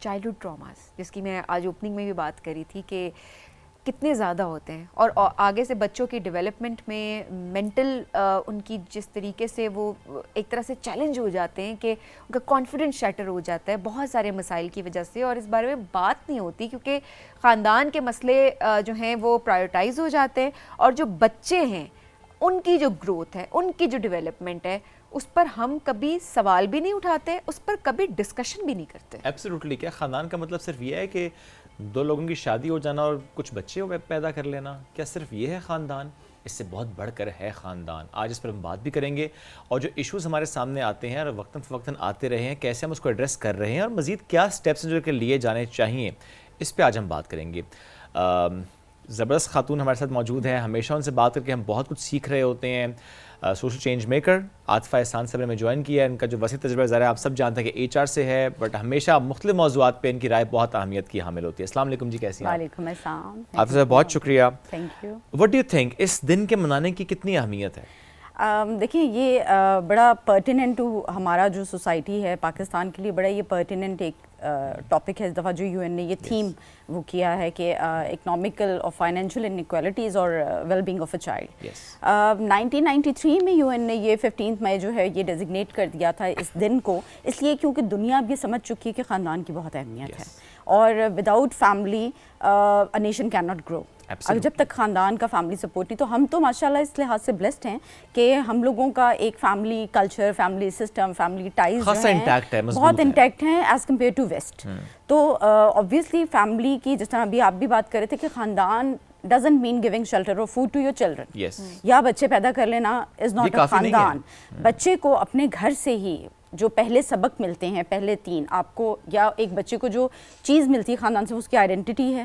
Childhood traumas جس کی میں آج اوپننگ میں بھی بات کری تھی کہ کتنے زیادہ ہوتے ہیں اور آگے سے بچوں کی ڈیولپمنٹ میں مینٹل ان کی جس طریقے سے وہ ایک طرح سے چیلنج ہو جاتے ہیں کہ ان کا کانفیڈنس شیٹر ہو جاتا ہے بہت سارے مسائل کی وجہ سے, اور اس بارے میں بات نہیں ہوتی کیونکہ خاندان کے مسئلے جو ہیں وہ پرائیورٹائز ہو جاتے ہیں, اور جو بچے ہیں ان کی جو گروتھ ہے, ان کی جو ڈیولپمنٹ ہے, اس پر ہم کبھی سوال بھی نہیں اٹھاتے, اس پر کبھی ڈسکشن بھی نہیں کرتے. ایبسلیوٹلی. کیا خاندان کا مطلب صرف یہ ہے کہ دو لوگوں کی شادی ہو جانا اور کچھ بچے پیدا کر لینا؟ کیا صرف یہ ہے خاندان؟ اس سے بہت بڑھ کر ہے خاندان. آج اس پر ہم بات بھی کریں گے, اور جو ایشوز ہمارے سامنے آتے ہیں اور وقتاً فوقتاً آتے رہے ہیں, کیسے ہم اس کو ایڈریس کر رہے ہیں, اور مزید کیا سٹیپس جو کہ لیے جانے چاہیے, اس پہ آج ہم بات کریں گے. زبردست خاتون ہمارے ساتھ موجود ہیں. ہمیشہ ان سے بات کر کے ہم بہت کچھ سیکھ رہے ہوتے ہیں. سوشل چینج میکر عاطفہ احسان صاحب نے ہمیں جوائن کیا ہے. ان کا جو وسیع تجربہ ظاہر ہے آپ سب جانتے ہیں کہ HR سے ہے, بٹ ہمیشہ مختلف موضوعات پہ ان کی رائے بہت اہمیت کی حامل ہوتی ہے. السلام علیکم جی, کیسی ہیں؟ وعلیکم السلام. عاطفہ صاحب بہت شکریہ. Thank you. What do you think اس دن کے منانے کی کتنی اہمیت ہے؟ دیکھیں یہ بڑا پرٹیننٹ ٹو ہمارا جو سوسائٹی ہے پاکستان کے لیے, بڑا یہ پرٹیننٹ ایک ٹاپک ہے اس دفعہ جو UN نے یہ تھیم وہ کیا ہے کہ اکنامکل اور فائنینشیل انیکوالٹیز اور well being of a child. 1993 میں UN نے یہ 15 مئی جو ہے یہ ڈیزگنیٹ کر دیا تھا اس دن کو, اس لیے کیونکہ دنیا اب یہ سمجھ چکی ہے کہ خاندان کی بہت اہمیت ہے, اور without family a nation cannot grow. اگر جب تک خاندان کا فیملی سپورٹ نہیں, تو ہم تو ماشاءاللہ اس لحاظ سے بلیسڈ ہیں کہ ہم لوگوں کا ایک family culture, family system, family ties بہت انٹیکٹ ہیں ایز کمپیئر ٹو ویسٹ. تو obviously فیملی کی, جس طرح ابھی آپ بھی بات کر رہے تھے کہ خاندان doesn't mean giving shelter or food to your children. یا بچے پیدا کر لینا is not a خاندان. بچے کو اپنے گھر سے ہی جو پہلے سبق ملتے ہیں, پہلے 3 آپ کو, یا ایک بچے کو جو چیز ملتی ہے خاندان سے اس کی آئیڈینٹی ہے,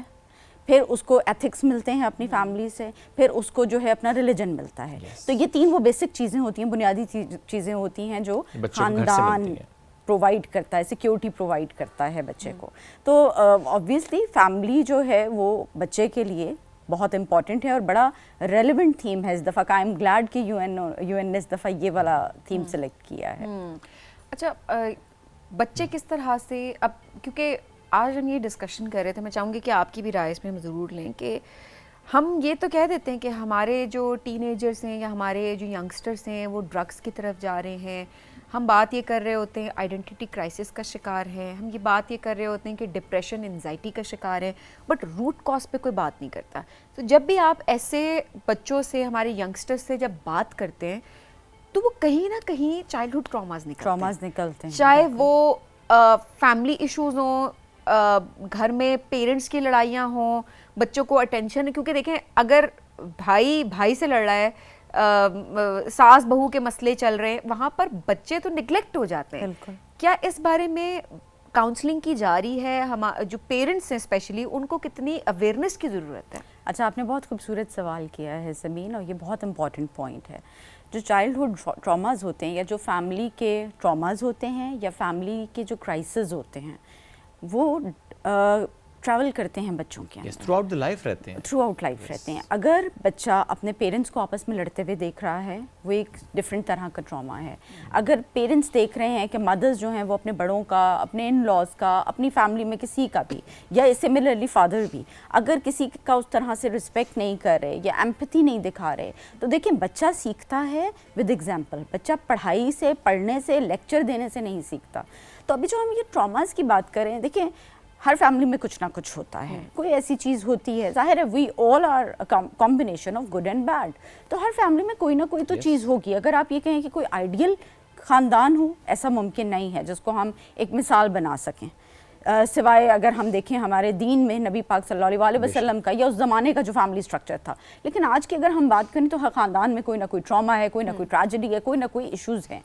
پھر اس کو ایتھکس ملتے ہیں اپنی فیملی سے, پھر اس کو جو ہے اپنا ریلیجن ملتا ہے. تو یہ 3 وہ بیسک چیزیں ہوتی ہیں, بنیادی چیزیں ہوتی ہیں جو خاندان پرووائڈ کرتا ہے, سیکیورٹی پرووائڈ کرتا ہے بچے کو. تو obviously فیملی جو ہے وہ بچے کے لیے بہت امپورٹنٹ ہے اور بڑا ریلیونٹ تھیم ہے اس دفعہ کا. آئی ایم گلیڈ کہ UN نے اس دفعہ یہ والا تھیم سلیکٹ کیا ہے. اچھا, بچے کس طرح سے, اب کیونکہ آج ہم یہ ڈسکشن کر رہے تھے, میں چاہوں گی کہ آپ کی بھی رائے اس میں ہم ضرور لیں, کہ ہم یہ تو کہہ دیتے ہیں کہ ہمارے جو ٹین ایجرس ہیں یا ہمارے جو ینگسٹرس ہیں وہ ڈرگس کی طرف جا رہے ہیں, ہم بات یہ کر رہے ہوتے ہیں آئیڈینٹی کرائسس کا شکار ہیں, ہم یہ بات یہ کر رہے ہوتے ہیں کہ ڈپریشن, انزائٹی کا شکار ہے, بٹ روٹ کاز پہ کوئی بات نہیں کرتا. تو جب بھی آپ ایسے بچوں سے, ہمارے ینگسٹر سے جب بات کرتے ہیں تو وہ کہیں نہ کہیں چائلڈہڈ ٹراماز نکلتے ہیں, چاہے وہ فیملی ایشوز ہوں, گھر میں پیرنٹس کی لڑائیاں ہوں, بچوں کو اٹینشن, کیونکہ دیکھیں اگر بھائی سے لڑ رہا ہے, ساس بہو کے مسئلے چل رہے ہیں, وہاں پر بچے تو نگلیکٹ ہو جاتے ہیں. کیا اس بارے میں کاؤنسلنگ کی جا رہی ہے؟ جو پیرنٹس ہیں اسپیشلی, ان کو کتنی اویئرنیس کی ضرورت ہے؟ اچھا, آپ نے بہت خوبصورت سوال کیا ہے زمین, اور یہ بہت امپورٹنٹ پوائنٹ ہے. جو چائلڈہڈ ٹراماز ہوتے ہیں, یا جو فیملی کے ٹراماز ہوتے ہیں, یا فیملی کے جو کرائسز ہوتے ہیں, وہ ٹریول کرتے ہیں بچوں کے اندر, تھرو آؤٹ دی لائف رہتے ہیں, تھرو آؤٹ لائف رہتے ہیں. اگر بچہ اپنے پیرنٹس کو آپس میں لڑتے ہوئے دیکھ رہا ہے, وہ ایک ڈفرینٹ طرح کا ٹراما ہے. اگر پیرنٹس دیکھ رہے ہیں کہ مدرز جو ہیں وہ اپنے بڑوں کا, اپنے ان لاز کا, اپنی فیملی میں کسی کا بھی, یا سملرلی فادر بھی, اگر کسی کا اس طرح سے رسپیکٹ نہیں کر رہے یا ایمپتھی نہیں دکھا رہے, تو دیکھیں بچہ سیکھتا ہے ود ایگزامپل. بچہ پڑھائی سے, پڑھنے سے, لیکچر دینے سے نہیں سیکھتا. تو ابھی جو ہم یہ ٹراماز کی بات کریں, دیکھیں ہر فیملی میں کچھ نہ کچھ ہوتا ہے, کوئی ایسی چیز ہوتی ہے, ظاہر ہے we all are combination of good and bad, تو ہر فیملی میں کوئی نہ کوئی تو چیز ہوگی. اگر آپ یہ کہیں کہ کوئی آئیڈیل خاندان ہو, ایسا ممکن نہیں ہے جس کو ہم ایک مثال بنا سکیں, سوائے اگر ہم دیکھیں ہمارے دین میں نبی پاک صلی اللہ علیہ وسلم کا, یا اس زمانے کا جو فیملی سٹرکچر تھا. لیکن آج کی اگر ہم بات کریں تو ہر خاندان میں کوئی نہ کوئی ٹراما ہے, کوئی نہ کوئی ٹریجڈی ہے, کوئی نہ کوئی ایشوز ہیں.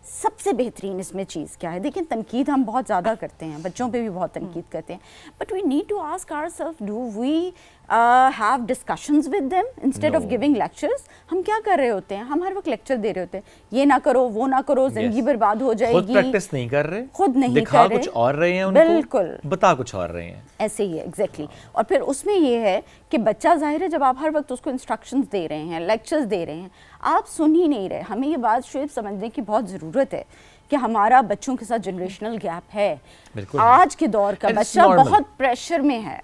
سب سے بہترین اس میں چیز کیا ہے؟ دیکھیں تنقید ہم بہت زیادہ کرتے ہیں, بچوں پہ بھی بہت تنقید کرتے ہیں, but we need to ask our self, do we have discussions with them instead of giving lectures. ہم کیا کر رہے ہوتے ہیں؟ ہم ہر وقت لیکچر دے رہے ہوتے ہیں, یہ نہ کرو, وہ نہ کرو, زندگی برباد ہو جائے گی. خود پریکٹس نہیں کر رہے, خود نہیں دکھا کر رہے, کچھ اور رہے ہیں, ان بالکل کو بتا کچھ اور رہے ہیں. ایسے ہی ہے ایگزیکٹلی. اور پھر اس میں یہ ہے کہ بچہ ظاہر ہے جب آپ ہر وقت اس کو انسٹرکشنز دے رہے ہیں, لیکچرز دے رہے ہیں, آپ سن ہی نہیں رہے. ہمیں یہ بات شعیب سمجھنے کی بہت ضرورت ہے کہ ہمارا بچوں کے ساتھ جنریشنل گیپ ہے. بالکل آج کے دور کا بچہ بہت پریشر میں ہے.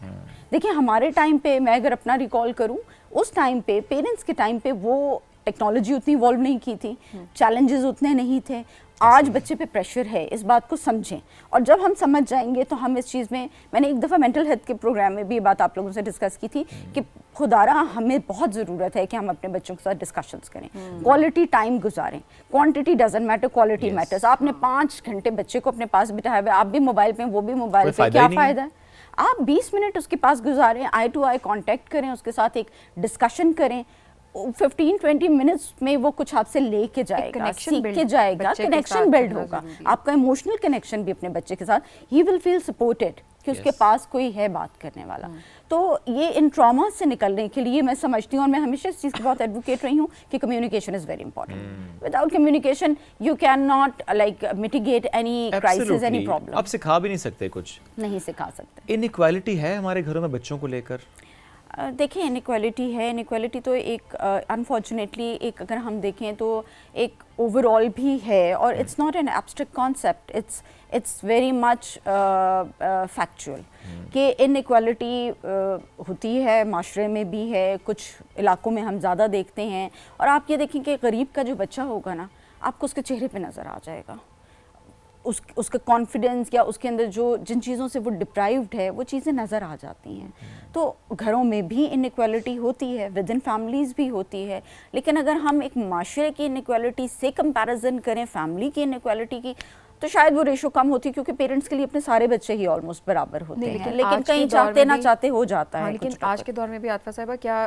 دیکھیں ہمارے ٹائم پہ میں اگر اپنا ریکال کروں, اس ٹائم پہ پیرنٹس کے ٹائم پہ وہ ٹیکنالوجی اتنی ایوالو نہیں کی تھی, چیلنجز اتنے نہیں تھے. آج بچے پہ پریشر ہے, اس بات کو سمجھیں, اور جب ہم سمجھ جائیں گے تو ہم اس چیز میں نے ایک دفعہ مینٹل ہیلتھ کے پروگرام میں بھی یہ بات آپ لوگوں سے ڈسکس کی تھی کہ خدارا ہمیں بہت ضرورت ہے کہ ہم اپنے بچوں کے ساتھ ڈسکشنز کریں, کوالٹی ٹائم گزاریں. Quantity doesn't matter, quality matters. آپ نے 5 گھنٹے بچے کو اپنے پاس بٹھایا ہوا ہے, آپ بھی موبائل پہ, وہ بھی موبائل پہ, کیا فائدہ ہے؟ آپ 20 منٹ اس کے پاس گزاریں, آئی ٹو آئی کانٹیکٹ کریں, اس کے ساتھ ایک ڈسکشن کریں. 15-20 منٹس میں وہ کچھ آپ سے لے کے جائے گا, سیکھ کے جائے گا, کنیکشن بلڈ ہوگا. آپ کا ایموشنل کنیکشن بھی اپنے بچے کے ساتھ, ہی ول فیل سپورٹڈ کہ اس کے پاس کوئی ہے بات کرنے والا. تو یہ ان ٹراما سے نکلنے کے لیے میں سمجھتی ہوں, اور میں ہمیشہ اس چیز کی بہت ایڈوکیٹ رہی ہوں کہ communication is very important. Without communication you can not like mitigate any crisis, any problem. آپ سکھا بھی نہیں سکتے, کچھ نہیں سکھا سکتے. انیکوالٹی ہے ہمارے گھروں میں بچوں کو لے کر. دیکھیں انیکوالٹی ہے, انیکوالٹی تو ایک انفارچونیٹلی ایک اگر ہم دیکھیں تو ایک اوور آل بھی ہے, اور it's not an abstract concept, it's very much factual کہ انیکوالٹی ہوتی ہے, معاشرے میں بھی ہے, کچھ علاقوں میں ہم زیادہ دیکھتے ہیں. اور آپ یہ دیکھیں کہ غریب کا جو بچہ ہوگا نا, آپ کو اس کے چہرے پہ نظر آ جائے گا, اس کا کانفیڈنس یا اس کے اندر جو جن چیزوں سے وہ ڈپرائیوڈ ہے وہ چیزیں نظر آ جاتی ہیں. تو گھروں میں بھی انیکوالٹی ہوتی ہے, ود ان فیملیز بھی ہوتی ہے, لیکن اگر ہم ایک معاشرے کی انیکوالٹی سے کمپیریزن کریں فیملی کی انیکوالٹی کی, تو شاید وہ ریشو کم ہوتی ہے, کیونکہ پیرنٹس کے لیے اپنے سارے بچے ہی آلموسٹ برابر ہوتے ہیں, لیکن کہیں چاہتے نہ چاہتے ہو جاتا ہے. لیکن آج کے دور میں بھی عاطفہ صاحبہ کیا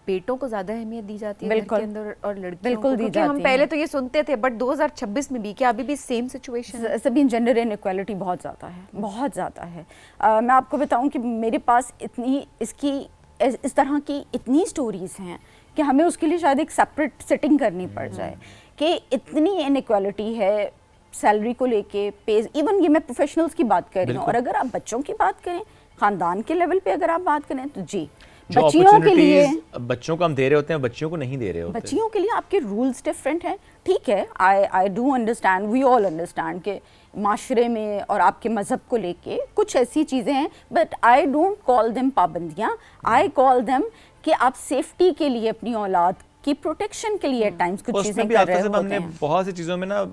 بیٹوں کو زیادہ اہمیت دی جاتی ہے گھر کے اندر اور لڑکیوں کو؟ کیونکہ ہم پہلے تو یہ سنتے تھے, بٹ 2026 میں بھی کیا ابھی بھی سیم سچویشن ہے؟ سبھی جینڈر انیکوالٹی بہت زیادہ ہے, بہت زیادہ ہے. میں آپ کو بتاؤں کہ میرے پاس اتنی اس طرح کی اتنی سٹوریز ہیں کہ ہمیں اس کے لیے شاید ایک سیپریٹ سیٹنگ کرنی پڑ جائے کہ اتنی انیکوالٹی ہے سیلری کو لے کے, پیز, ایون یہ میں پروفیشنلز کی بات کر رہی ہوں. اور اگر آپ بچوں کی بات کریں, خاندان کے لیول پہ اگر آپ بات کریں, تو جی بچیوں کے لیے بچوں کو ہم دے رہے ہوتے ہیں, بچیوں کو نہیں دے رہے ہوتے. بچیوں کے لیے آپ کے رولز ڈفرینٹ ہیں, ٹھیک ہے, I do understand, we all understand کہ معاشرے میں اور آپ کے مذہب کو لے کے کچھ ایسی چیزیں ہیں, but I don't call them پابندیاں, آئی کال دیم کہ آپ سیفٹی کے لیے اپنی اولاد کی پروٹیکشن کے لیے ٹائمز کچھ چیزیں کر رہے ہوتے ہیں. ہم نے بہت سی چیزوں میں نا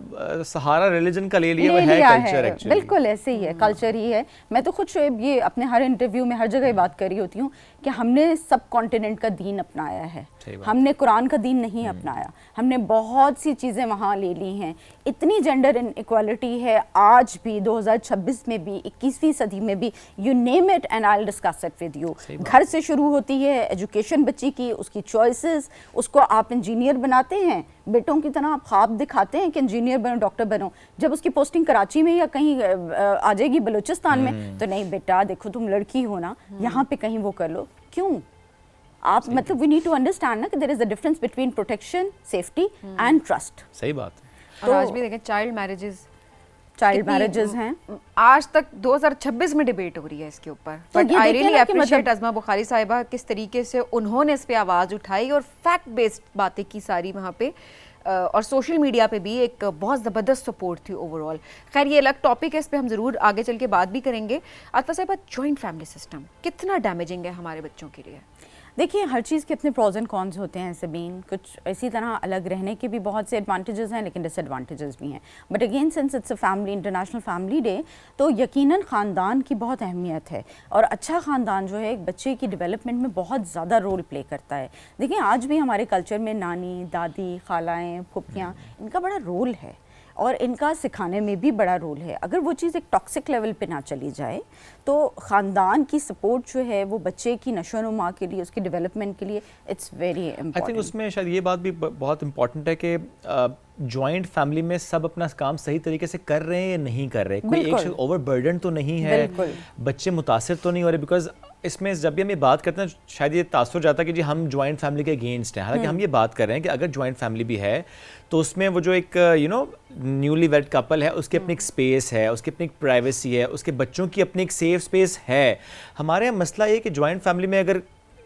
سہارا ریلیجن کا لے لیا ہے, کلچر ایکچولی بالکل ایسے ہی ہے, کلچر ہی ہے. میں تو خود شعیب یہ اپنے ہر انٹرویو میں ہر جگہ یہ بات کر رہی ہوتی ہوں کہ ہم نے سب کانٹیننٹ کا دین اپنایا ہے, ہم نے قرآن کا دین نہیں اپنایا, ہم نے بہت سی چیزیں وہاں لے لی ہیں. اتنی جینڈر انیکوالٹی ہے آج بھی 2026 میں بھی, 21ویں صدی میں بھی, you name it and I will discuss it with you. گھر سے شروع ہوتی ہے ایجوکیشن بچی کی, اس کی چوائسیز, اس کو آپ انجینئر بناتے ہیں, بیٹوں کی طرح آپ خواب دکھاتے ہیں کہ انجینئر بنو, ڈاکٹر بنو. جب اس کی پوسٹنگ کراچی میں یا کہیں آ جائے گی بلوچستان میں, تو نہیں بیٹا دیکھو تم لڑکی ہو نا, یہاں پہ کہیں وہ کر لو. کیوں؟ آپ مطلب وی نیڈ ٹو انڈرسٹینڈ نا کہ there is a difference between protection, safety and trust. صحیح بات ہے. اور آج بھی دیکھیں چائلڈ میرجز ہیں, آج تک 2026 میں ڈیبیٹ ہو رہی ہے اس کے اوپر. بٹ آئی ریئلی اپریشیٹ عظمہ بخاری صاحبہ کس طریقے سے انہوں نے اس پہ آواز اٹھائی اور فیکٹ بیسڈ باتیں کی ساری وہاں پہ, اور سوشل میڈیا پہ بھی ایک بہت زبردست سپورٹ تھی اوور آل. خیر یہ الگ ٹاپک ہے, اس پہ ہم ضرور آگے چل کے بات بھی کریں گے. عاطفہ صاحبہ جوائنٹ فیملی سسٹم کتنا ڈیمیجنگ ہے ہمارے بچوں کے لیے؟ دیکھیے ہر چیز کے اپنے پروز اینڈ کونز ہوتے ہیں سبین. کچھ اسی طرح الگ رہنے کے بھی بہت سے ایڈوانٹیجز ہیں, لیکن ڈس ایڈوانٹیجز بھی ہیں. But again since it's a family international family day, تو یقیناً خاندان کی بہت اہمیت ہے, اور اچھا خاندان جو ہے ایک بچے کی ڈیولپمنٹ میں بہت زیادہ رول پلے کرتا ہے. دیکھیں آج بھی ہمارے کلچر میں نانی, دادی, خالائیں, پھوپھیاں, ان کا بڑا رول ہے, اور ان کا سکھانے میں بھی بڑا رول ہے. اگر وہ چیز ایک ٹاکسک لیول پہ نہ چلی جائے تو خاندان کی سپورٹ جو ہے وہ بچے کی نشو و نما کے لیے, اس کی ڈیولپمنٹ کے لیے it's very important. I think اس میں شاید یہ بات بھی بہت امپورٹنٹ ہے کہ جوائنٹ فیملی میں سب اپنا کام صحیح طریقے سے کر رہے ہیں یا نہیں کر رہے, کوئی ایک اوور برڈن تو نہیں ہے, بچے متاثر تو نہیں ہو رہے. بیکاز اس میں جب بھی ہم یہ بات کرتے ہیں شاید یہ تاثر جاتا ہے کہ جی ہم جوائنٹ فیملی کے اگینسٹ ہیں, حالانکہ ہم یہ بات کر رہے ہیں کہ اگر جوائنٹ فیملی بھی ہے تو اس میں وہ جو ایک نیولی ویڈ کپل ہے اس کی اپنی ایک اسپیس ہے, اس کی اپنی ایک پرائیویسی ہے, اس کے بچوں کی اپنی ایک سیف اسپیس ہے. ہمارے یہاں مسئلہ یہ کہ جوائنٹ فیملی میں اگر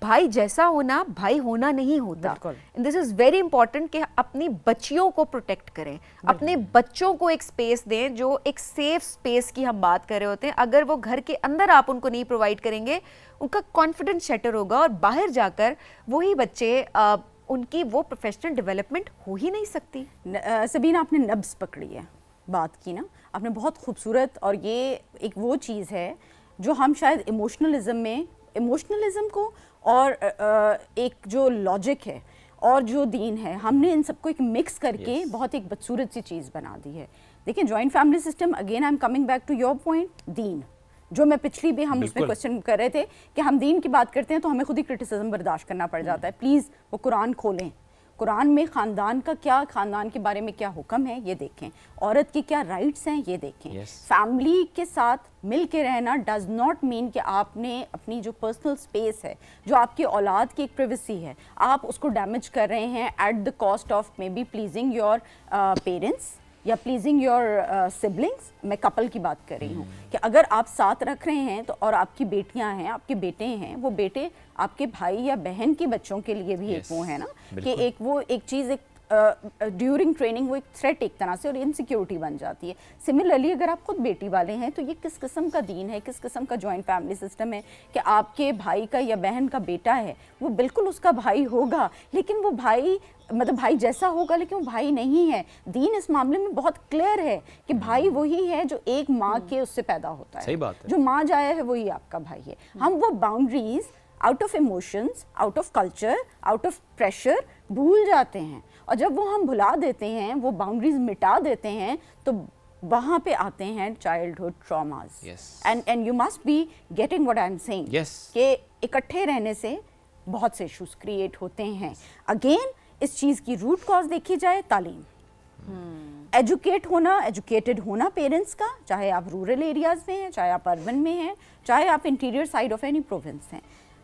بھائی جیسا ہونا بھائی ہونا نہیں ہوتا. And this is very important کہ اپنی بچیوں کو پروٹیکٹ کریں, اپنے بچوں کو ایک اسپیس دیں, جو ایک سیف اسپیس کی ہم بات کر رہے ہوتے ہیں. اگر وہ گھر کے اندر آپ ان کو نہیں پرووائڈ کریں گے, ان کا کانفیڈنس شیٹر ہوگا, اور باہر جا کر وہی بچے ان کی وہ پروفیشنل ڈیولپمنٹ ہو ہی نہیں سکتی. سبینہ آپ نے نبض پکڑی ہے, بات کی نا آپ نے بہت خوبصورت, اور یہ ایک وہ چیز ہے جو ہم شاید ایموشنلزم کو اور ایک جو لاجک ہے اور جو دین ہے, ہم نے ان سب کو ایک مکس کر کے بہت ایک بدصورت سی چیز بنا دی ہے. دیکھیں joint family system, again I am coming back to your point, then, جو میں پچھلی بھی ہم اس میں کوشچن کر رہے تھے کہ ہم دین کی بات کرتے ہیں تو ہمیں خود ہی کرٹیسزم برداشت کرنا پڑ جاتا ہے. پلیز وہ قرآن کھولیں, قرآن میں خاندان کا کیا, خاندان کے بارے میں کیا حکم ہے یہ دیکھیں, عورت کی کیا رائٹس ہیں یہ دیکھیں. فیملی کے ساتھ مل کے رہنا ڈز ناٹ مین کہ آپ نے اپنی جو پرسنل اسپیس ہے, جو آپ کی اولاد کی ایک پریویسی ہے, آپ اس کو ڈیمیج کر رہے ہیں at the cost of maybe pleasing your parents یا پلیزنگ یور سبلنگس. میں کپل کی بات کر رہی ہوں کہ اگر آپ ساتھ رکھ رہے ہیں تو, اور آپ کی بیٹیاں ہیں, آپ کے بیٹے ہیں, وہ بیٹے آپ کے بھائی یا بہن کی بچوں کے لیے بھی ایک وہ ہے نا کہ ایک وہ ایک چیز ایک ڈیورنگ ٹریننگ وہ ایک تھریٹ ایک طرح سے, اور انسیکیورٹی بن جاتی ہے. سملرلی اگر آپ خود بیٹی والے ہیں تو یہ کس قسم کا دین ہے, کس قسم کا جوائنٹ فیملی سسٹم ہے کہ آپ کے بھائی کا یا بہن کا بیٹا ہے, وہ بالکل اس کا بھائی ہوگا لیکن وہ بھائی مطلب بھائی جیسا ہوگا لیکن وہ بھائی نہیں ہے. دین اس معاملے میں بہت کلیئر ہے کہ بھائی وہی ہے جو ایک ماں کے اس سے پیدا ہوتا ہے. صحیح بات ہے. جو ماں جایا ہے وہی آپ کا بھائی ہے. ہم وہ boundaries out of emotions, out of culture, out of pressure بھول جاتے ہیں, اور جب وہ ہم بھلا دیتے ہیں, وہ باؤنڈریز مٹا دیتے ہیں, تو وہاں پہ آتے ہیں childhood traumas. And you must be getting what I am saying کہ اکٹھے رہنے سے بہت سے ایشوز کریٹ ہوتے ہیں. اگین اس چیز کی روٹ کاز دیکھی جائے, تعلیم, ایجوکیٹ ہونا, ایجوکیٹڈ ہونا پیرنٹس کا, چاہے آپ رورل ایریاز میں ہیں, چاہے آپ اربن میں ہیں, چاہے آپ interior side of any province ہیں.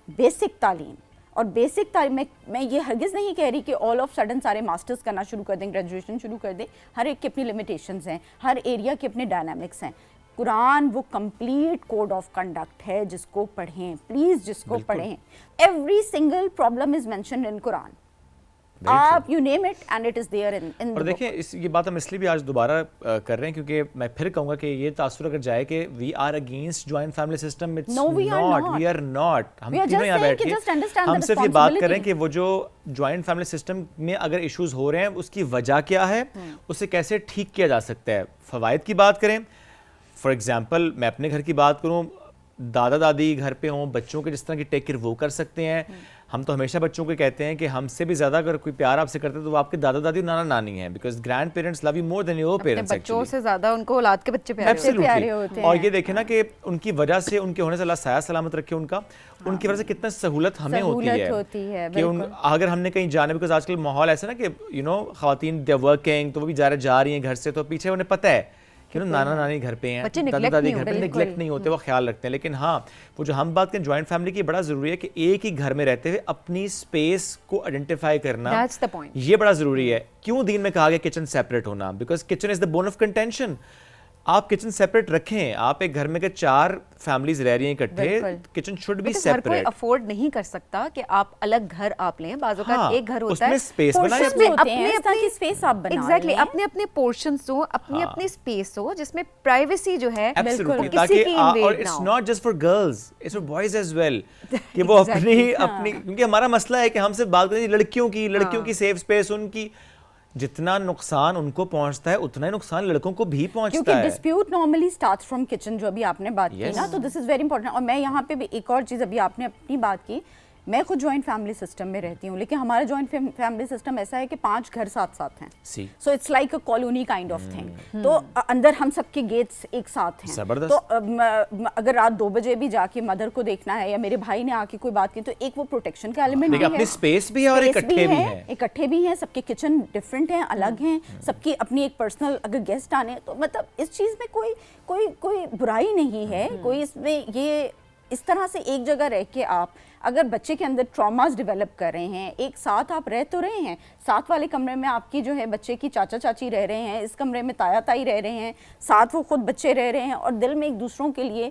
بیسک تعلیم, اور بیسک تعلیم میں یہ ہرگز نہیں کہہ رہی کہ آل آف سڈن سارے ماسٹرز کرنا شروع کر دیں, گریجویشن شروع کر دیں. ہر ایک کی اپنی لمیٹیشنز ہیں, ہر ایریا کے اپنے ڈائنامکس ہیں. قرآن وہ کمپلیٹ کوڈ آف کنڈکٹ ہے, جس کو پڑھیں پلیز, جس کو پڑھیں. Every single problem is mentioned in Quran, آپ you name it and it is there in. اور دیکھیں یہ بات ہم اس لیے بھی آج دوبارہ کر رہے ہیں کیونکہ میں پھر کہوں گا کہ یہ تاثر اگر جائے کہ we are against joint family system, it's not, we are not. ہم تینوں یہاں بیٹھ کے ہم صرف یہ بات کر رہے ہیں کہ وہ جو جوائنٹ فیملی سسٹم میں اگر ایشوز ہو رہے ہیں اس کی وجہ کیا ہے, اسے کیسے ٹھیک کیا جا سکتا ہے. فوائد کی بات کریں, فار ایگزامپل میں اپنے گھر کی بات کروں, دادا دادی گھر پہ ہوں, بچوں کے جس طرح کی ٹیک کیئر وہ کر سکتے ہیں. ہم تو ہمیشہ بچوں کو کہتے ہیں کہ ہم سے بھی زیادہ اگر کوئی پیار آپ سے کرتے تو وہ آپ کے دادا دادی اور نانا نانی ہیں, because grandparents love you more than your parents. بچوں سے زیادہ ان کو اولاد کے بچے پیارے ہوتے ہیں. اور یہ دیکھیں نا کہ ان کی وجہ سے, ان کے ہونے سے اللہ سایہ سلامت رکھے ان کا, ان کی وجہ سے کتنا سہولت ہمیں ہوتی ہے کہ اگر ہم نے کہیں جانا, بیکاز آج کل ماحول ایسا نا کہ یو نو خواتین دے ورکنگ, تو وہ بھی جا رہی ہیں گھر سے, تو پیچھے انہیں پتہ ہے کہ نانا نانی گھر پہ ہیں, دادا دادی گھر پہ, نیگلیکٹ نہیں ہوتے, وہ خیال رکھتے ہیں. لیکن ہاں وہ جو ہم بات کریں جوائنٹ فیملی کی, بڑا ضروری ہے کہ ایک ہی گھر میں رہتے ہوئے اپنی اسپیس کو آئیڈینٹیفائی کرنا, یہ بڑا ضروری ہے. کیوں دین میں کہا گیا کچن سیپریٹ ہونا, because kitchen is the bone of contention. آپ کچن سیپریٹ رکھیں, آپ ایک گھر میں اگر 4 فیملیز رہ رہی ہیں اکٹھے, کچن شوڈ بی سیپریٹ. ہر کوئی افورڈ نہیں کر سکتا کہ آپ الگ گھر آپ لیں, بعض اوقات ایک گھر ہوتا ہے, اس میں اسپیس بنائیں, اپنی اسپیس آپ بنا ایگزیکٹلی اپنے اپنے پورشنز ہو, اپنی اپنی اسپیس ہو, جس میں پرائیویسی جو ہے بالکل, تاکہ اور it's not just for girls, it's for boys as well, کہ وہ اپنی کیونکہ ہمارا مسئلہ ہے کہ ہم سے بات کریں لڑکیوں کی سیف اسپیس, ان کی جتنا نقصان ان کو پہنچتا ہے اتنا ہی نقصان لڑکوں کو بھی پہنچتا ہے. کیونکہ dispute normally starts from kitchen, جو ابھی آپ نے بات کی نا, تو دس از ویری امپورٹنٹ. اور میں یہاں پہ بھی ایک اور چیز, ابھی آپ نے اپنی بات کی, میں خود جوائنٹ فیملی سسٹم میں رہتی ہوں, لیکن ہمارا جوائنٹ فیملی سسٹم ایسا ہے کہ 5 گھر ساتھ ساتھ ہیں, so it's like a colony kind of thing. تو اندر ہم سب کے گیٹس ایک ساتھ ہیں, تو اگر رات 2 بجے بھی جا کے مدر کو دیکھنا ہے یا میرے بھائی نے آ کے کوئی بات کی, تو ایک وہ پروٹیکشن کا ایلیمنٹ بھی ہے, اپنی اسپیس بھی ہے اور اکٹھے بھی ہیں, سب کے کچن ڈفرینٹ ہیں, الگ ہیں, سب کی اپنی ایک پرسنل, اگر گیسٹ آنے, تو مطلب اس چیز میں کوئی برائی نہیں ہے, کوئی اس میں یہ اس طرح سے ایک جگہ رہ کے آپ اگر بچے کے اندر ٹراماز ڈیولپ کر رہے ہیں, ایک ساتھ آپ رہ تو رہے ہیں, ساتھ والے کمرے میں آپ کی جو ہے بچے کی چاچا چاچی رہ رہے ہیں, اس کمرے میں تایا تائی رہ رہے ہیں, ساتھ وہ خود بچے رہ رہے ہیں, اور دل میں ایک دوسروں کے لیے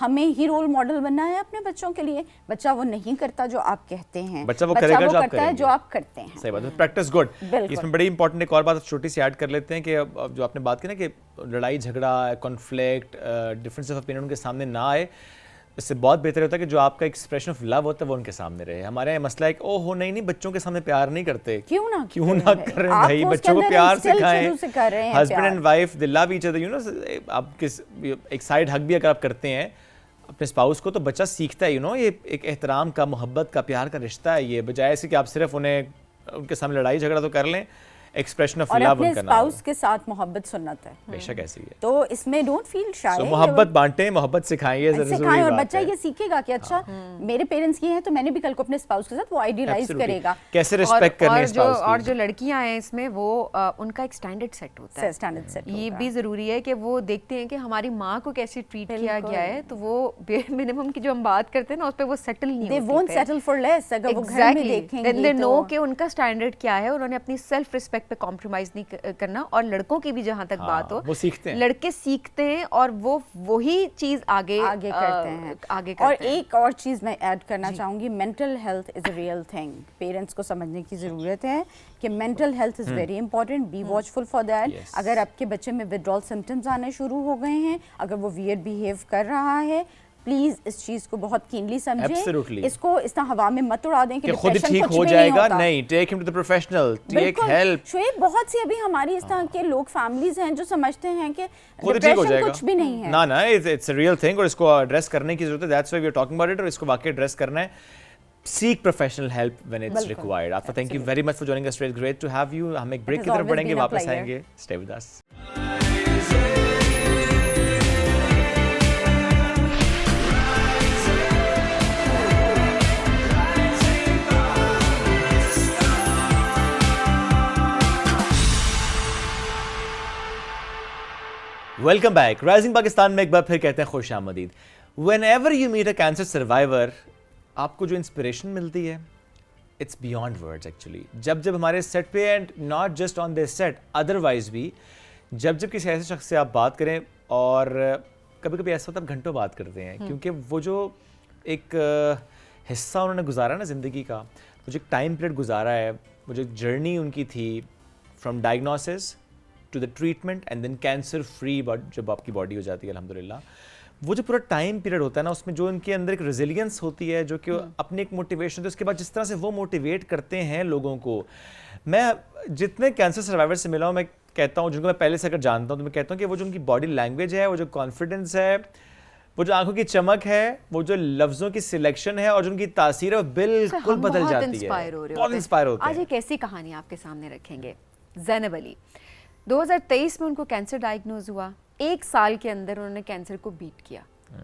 ہمیں ہی رول ماڈل بننا ہے اپنے بچوں کے لیے. بچہ وہ نہیں کرتا جو آپ کہتے ہیں, بچہ وہ کرے گا جو آپ کرتا ہے جو آپ کرتے ہیں. صحیح بات ہے, پریکٹس گڈ. اس میں بڑی امپورٹنٹ ایک اور بات چھوٹی سی ایڈ کر لیتے ہیں کہ جو آپ نے بات کی نا کہ لڑائی جھگڑا, conflict, difference of opinion in کے سامنے نہ آئے, اس سے بہت بہتر ہوتا ہے کہ جو آپ کا ایکسپریشن آف لو ہوتا ہے وہ ان کے سامنے رہے. ہمارے یہاں مسئلہ ہے کہ او ہو نہیں بچوں کے سامنے پیار نہیں کرتے, کیوں نہ کریں بھائی, بچوں کو پیار سکھائیں. Husband and wife they love each other, you know, آپ کس ایک سائڈ ہگ بھی اگر آپ کرتے ہیں اپنے اسپاؤس کو تو بچہ سیکھتا ہے, یو نو, یہ ایک احترام کا, محبت کا, پیار کا رشتہ ہے یہ, بجائے سے کہ آپ صرف انہیں ان کے سامنے لڑائی جھگڑا تو کر لیں, ایکسپریشن آف لو ان کا نام. اور اپنے اسپاؤس کے ساتھ محبت سنت ہے, بے شک ایسی ہے. تو اس میں ڈونٹ فیل شائے, محبت بانٹیں, محبت سکھائیں, یہ ضروری بات ہے. اور بچہ یہ سیکھے گا کہ اچھا میرے پیرنٹس یہ ہیں تو میں نے بھی کل کو اپنے اسپاؤس کے ساتھ وہ آئیڈیلائز کرے گا, کیسے رسپیکٹ کرنی ہے اسپاؤس کی. اور جو لڑکیاں ہیں اس میں وہ ان کا ایک اسٹینڈرڈ سیٹ ہوتا ہے, یہ بھی ضروری ہے کہ وہ دیکھتے ہیں کہ ہماری ماں کو کیسے ٹریٹ کیا گیا ہے, تو وہ بیئر منیمم کی جو ہم بات کرتے ہیں نا اس پہ وہ سیٹل نہیں ہوتے, they won't settle for less. اگر وہ گھر میں دیکھیں گے they know کہ ان کا اسٹینڈرڈ کیا ہے, انہوں نے اپنی سیلف رسپیکٹ پہ کمپرومائز کرنا. اور لڑکوں کی بھی جہاں تک بات ہو, وہ سیکھتے ہیں, لڑکے سیکھتے ہیں اور وہ وہی چیز آگے کرتے ہیں. اور ایک اور چیز میں ایڈ کرنا چاہوں گی, mental health is a real thing. Parents کو سمجھنے کی ضرورت ہے کہ mental health is very important, be watchful for that. اگر آپ کے بچے میں ودرال سمٹمز آنے شروع ہو گئے ہیں, اگر وہ ویئرڈ بیہیو کر رہا ہے, پلیز اس چیز کو بہت کینلی سمجھیں, اس کو اس طرح ہوا میں مت اڑا دیں کہ خود ٹھیک ہو جائے گا. نہیں, ٹیک ہم to the professional, take help. Shoaib, بہت سی ابھی ہماری اس طرح کے لوگ فیملیز ہیں جو سمجھتے ہیں کہ ڈپریشن کچھ بھی نہیں ہے. نہ اٹس اے ریئل تھنگ, اور اس کو ایڈریس کرنے کی ضرورت ہے. That's why we are talking about it, اور اس کو واقعی ایڈریس کرنا ہے. Seek professional help when it's required. After, thank you very much for joining us today. It's great to have you. ہم ایک بریک کی طرف بڑھیں گے, واپس آئیں گے. Stay with us. Welcome back. Rising Pakistan میں ایک بار پھر کہتے ہیں خوش آمدید. When ever you meet a cancer survivor, آپ کو جو انسپریشن ملتی ہے اٹس بیانڈ ورڈز ایکچولی. جب ہمارے سیٹ پہ, and not just on this set, otherwise بھی, جب کسی ایسے شخص سے آپ بات کریں, اور کبھی کبھی ایسا ہوتا ہے آپ گھنٹوں بات کرتے ہیں, کیونکہ وہ جو ایک حصہ انہوں نے گزارا نا زندگی کا, وہ جو ایک ٹائم پیریڈ گزارا ہے, وہ جو جرنی ان کی تھی from diagnosis to the treatment and then cancer free, جب آپ کی باڈی ہو جاتی ہے الحمدللہ, وہ جو پورا ٹائم پیریڈ ہوتا ہے نا, اس میں جو ان کے اندر ایک ریزیلینس ہوتی ہے, جو کہ اپنی ایک موٹیویشن ہوتی ہے, اس کے بعد جس طرح سے وہ موٹیویٹ کرتے ہیں لوگوں کو. میں جتنے کینسر سروائیور سے ملا ہوں, میں کہتا ہوں, جن کو میں پہلے سے اگر جانتا ہوں, تو میں کہتا ہوں کہ وہ جو ان کی باڈی لینگویج ہے, وہ جو کانفیڈنس ہے, وہ جو آنکھوں کی چمک ہے, وہ جو لفظوں کی سلیکشن ہے, اور جو ان کی تاثیر ہے, وہ بالکل بدل جاتی ہے. بہت انسپائر ہوتے ہیں. آج ایک ایسی کہانی آپ کے سامنے رکھیں گے. زینب علی 2023 میں ان کو کینسر ڈائگنوز ہوا. 1 سال کے اندر انہوں نے کینسر کو بیٹ کیا.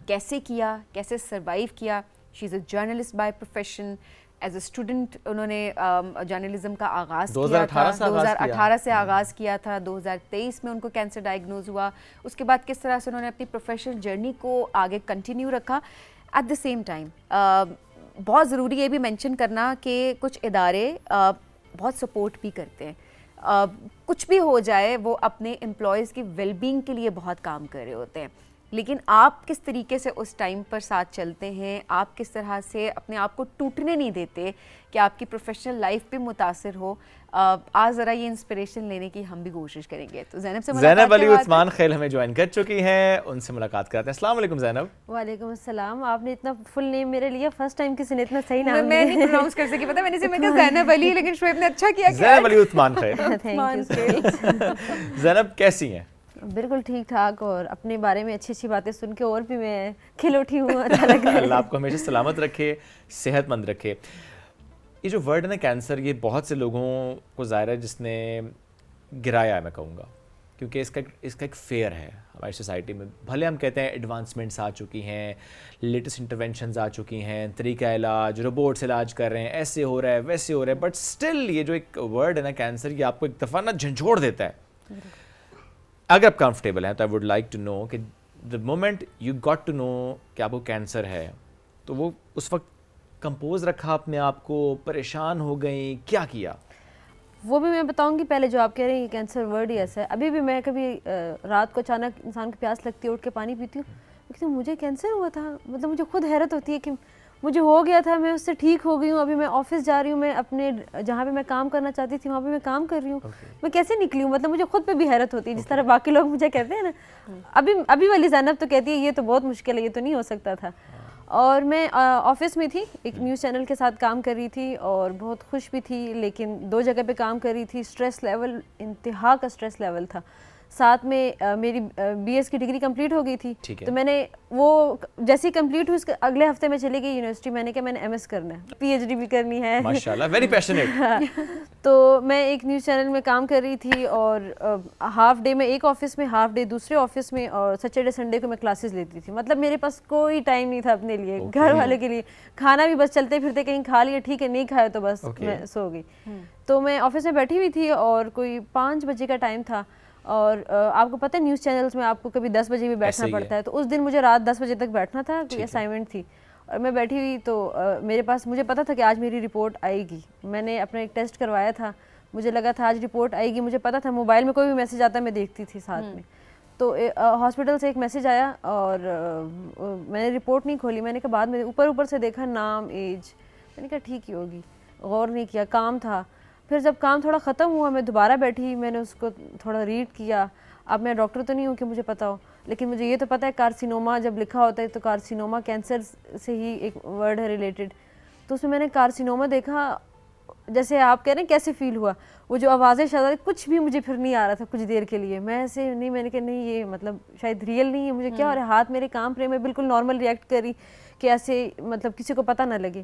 کیسے سروائیو کیا. She is a journalist by profession. As a student انہوں نے جرنلزم کا آغاز کیا تھا, 2018 سے آغاز کیا تھا. 2023 میں ان کو کینسر ڈائگنوز ہوا. اس کے بعد کس طرح سے انہوں نے اپنی پروفیشنل جرنی کو آگے کنٹینیو رکھا. ایٹ دا سیم ٹائم بہت ضروری ہے بھی مینشن کرنا کہ کچھ ادارے بہت سپورٹ بھی کرتے ہیں. کچھ بھی ہو جائے وہ اپنے امپلائیز کی ویل بینگ کے لیے بہت کام کر رہے ہوتے ہیں. لیکن آپ کس طریقے سے اس ٹائم پر ساتھ چلتے ہیں, آپ کس طرح سے اپنے آپ کو ٹوٹنے نہیں دیتے کہ آپ کی پروفیشنل لائف پہ متاثر ہو. آج ذرا یہ انسپریشن لینے کی ہم بھی کوشش کریں گے. تو زینب علی عثمان خیل ہمیں جوائن کر چکی ہیں, ان سے ملاقات کرتے ہیں. السلام علیکم زینب. وعلیکم السلام. آپ نے اتنا فل نیم میرے لیے فرسٹ ٹائم کسی نے اتنا صحیح نام میں نہیں پروناؤنس کر سکی, پتہ میں نے کہا زینب علی, لیکن شعیب نے اچھا کیا. زینب علی عثمان خیل. Thank you. زینب کیسی ہیں؟ بالکل ٹھیک ٹھاک, اور اپنے بارے میں اچھی اچھی باتیں سن کے اور بھی میں کھل اٹھی ہوں. اچھا لگ رہا ہے. اللہ آپ کو ہمیشہ سلامت رکھے, صحت مند رکھے. یہ جو ورڈ ہے نا کینسر, یہ بہت سے لوگوں کو ظاہر ہے جس نے گرایا ہے, میں کہوں گا, کیونکہ اس کا ایک فیئر ہے ہماری سوسائٹی میں. بھلے ہم کہتے ہیں ایڈوانسمنٹس آ چکی ہیں, لیٹسٹ انٹرونشنز آ چکی ہیں, طریقہ علاج, روبوٹس علاج کر رہے ہیں, ایسے ہو رہا ہے ویسے ہو رہا ہے, بٹ اسٹل یہ جو ایک ورڈ ہے نا کینسر, یہ آپ کو ایک دفعہ نا جھنجھوڑ دیتا ہے. اگر آپ کمفرٹیبل ہیں تو I would like to know کہ the moment you got to know کہ آپ کو کینسر ہے, تو وہ اس وقت کمپوز رکھا اپنے آپ کو, پریشان ہو گئیں, کیا کیا؟ وہ بھی میں بتاؤں گی. پہلے جو آپ کہہ رہے ہیں کینسر ورڈ ہی ایسا ہے, ابھی بھی میں کبھی رات کو اچانک انسان کو پیاس لگتی ہے, اٹھ کے پانی پیتی ہوں, کہتے مجھے کینسر ہوا تھا. مطلب مجھے خود حیرت ہوتی ہے کہ مجھے ہو گیا تھا, میں اس سے ٹھیک ہو گئی ہوں, ابھی میں آفس جا رہی ہوں, میں اپنے جہاں پہ میں کام کرنا چاہتی تھی وہاں پہ میں کام کر رہی ہوں, میں کیسے نکلی ہوں. مطلب مجھے خود پہ بھی حیرت ہوتی ہے, جس طرح باقی لوگ مجھے کہتے ہیں نا. ابھی والی زینب تو کہتی ہے یہ تو بہت مشکل ہے, یہ تو نہیں ہو سکتا تھا. اور میں آفس میں تھی, ایک نیوز چینل کے ساتھ کام کر رہی تھی اور بہت خوش بھی تھی, لیکن 2 جگہ پہ کام کر رہی تھی. اسٹریس لیول انتہا کا اسٹریس لیول تھا. ساتھ میں میری BS کی ڈگری کمپلیٹ ہو گئی تھی, تو میں نے وہ جیسی کمپلیٹ ہوئی اس کے اگلے ہفتے میں چلی گئی یونیورسٹی. میں نے کہا میں نے MS کرنا ہے, PhD بھی کرنی ہے. ماشاءاللہ, ویری پیشنیٹ. تو میں ایک نیوز چینل میں کام کر رہی تھی اور ہاف ڈے میں ایک آفس میں, ہاف ڈے دوسرے آفس میں, اور سیٹرڈے سنڈے کو میں کلاسز لیتی تھی. مطلب میرے پاس کوئی ٹائم نہیں تھا اپنے لیے, گھر والے کے لیے. کھانا بھی بس چلتے پھرتے کہیں کھا لیا, ٹھیک ہے, نہیں کھایا تو بس میں سو گئی. تو میں آفس میں بیٹھی ہوئی تھی اور کوئی 5 بجے کا ٹائم تھا, اور آپ کو پتہ ہے نیوز چینلز میں آپ کو کبھی 10 بجے بھی بیٹھنا پڑتا ہے. تو اس دن مجھے رات 10 بجے تک بیٹھنا تھا, کوئی اسائنمنٹ تھی, اور میں بیٹھی ہوئی. تو میرے پاس, مجھے پتا تھا کہ آج میری رپورٹ آئے گی. میں نے اپنا ایک ٹیسٹ کروایا تھا, مجھے لگا تھا آج رپورٹ آئے گی. مجھے پتا تھا موبائل میں کوئی بھی میسج آتا میں دیکھتی تھی ساتھ میں. تو ہاسپٹل سے ایک میسج آیا اور میں نے رپورٹ نہیں کھولی. میں نے کہا بعد میں اوپر سے دیکھا نام, ایج, میں نے کہا ٹھیک ہی ہوگی, غور نہیں کیا, کام تھا. پھر جب کام تھوڑا ختم ہوا میں دوبارہ بیٹھی, میں نے اس کو تھوڑا ریڈ کیا. اب میں ڈاکٹر تو نہیں ہوں کہ مجھے پتہ ہو, لیکن مجھے یہ تو پتہ ہے کارسینوما جب لکھا ہوتا ہے تو کارسینوما کینسر سے ہی ایک ورڈ ہے ریلیٹڈ. تو اس میں میں نے کارسینوما دیکھا, جیسے آپ کہہ رہے ہیں کیسے فیل ہوا, وہ جو آوازیں شاید کچھ بھی مجھے پھر نہیں آ رہا تھا کچھ دیر کے لیے. میں ایسے نہیں, میں نے کہا نہیں یہ مطلب شاید ریئل نہیں ہے, مجھے کیا ہو رہا ہے. ہاتھ میرے کام پہ, میں بالکل نارمل ریئیکٹ کری کہ ایسے مطلب کسی کو پتہ نہ لگے.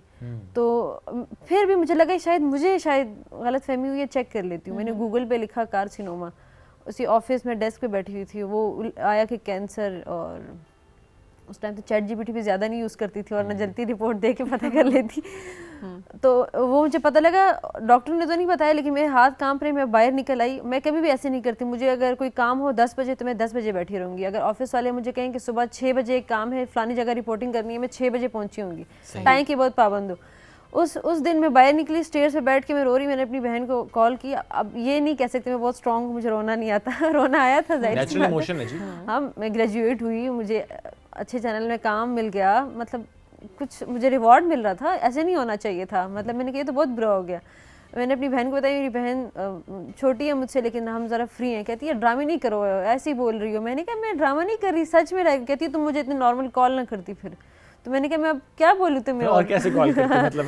تو پھر بھی مجھے لگا شاید غلط فہمی ہوئی ہے, چیک کر لیتی ہوں. میں نے گوگل پہ لکھا کارسینوما, اسی آفس میں ڈیسک پہ بیٹھی ہوئی تھی, وہ آیا کہ کینسر. اور اس ٹائم تو ChatGPT بھی زیادہ نہیں یوز کرتی تھی, اور نہ جلدی رپورٹ دے کے پتہ کر لیتی. تو وہ مجھے پتہ لگا, ڈاکٹر نے تو نہیں بتایا, لیکن میرے ہاتھ کام پر, میں باہر نکل آئی. میں کبھی بھی ایسے نہیں کرتی, مجھے اگر کوئی کام ہو 10 بجے تو میں 10 بجے بیٹھی رہوں گی. اگر آفس والے مجھے کہیں کہ صبح 6 بجے ایک کام ہے, فلانی جگہ رپورٹنگ کرنی ہے, میں 6 بجے پہنچی ہوں گی, ٹائم کی بہت پابند ہوں. اس دن میں باہر نکلی, اسٹیئرز پہ بیٹھ کے میں رو رہی. میں نے اپنی بہن کو کال کی. اب یہ نہیں کہہ سکتے میں بہت اسٹرانگ ہوں, مجھے رونا نہیں آتا. رونا آیا تھا ظاہر سی بات ہے. ہاں, میں گریجویٹ ہوئی, مجھے اچھے چینل میں کام مل گیا, مطلب کچھ مجھے ریوارڈ مل رہا تھا. ایسے نہیں ہونا چاہیے تھا. مطلب میں نے کہا یہ تو بہت برا ہو گیا. میں نے اپنی بہن کو بتایا, میری بہن چھوٹی ہے مجھ سے لیکن ہم ذرا فری ہیں. کہتی ہے ڈرامے نہیں کرو, ایسے ہی بول رہی ہو. میں نے کہا میں ڈرامہ نہیں کر رہی, سچ میں. کہتی ہے تم مجھے اتنی نارمل کال نہ کرتی. پھر تو میں نے کہا میں اب کیا بولوں تمہیں, اور کیسے کال کرتی مطلب.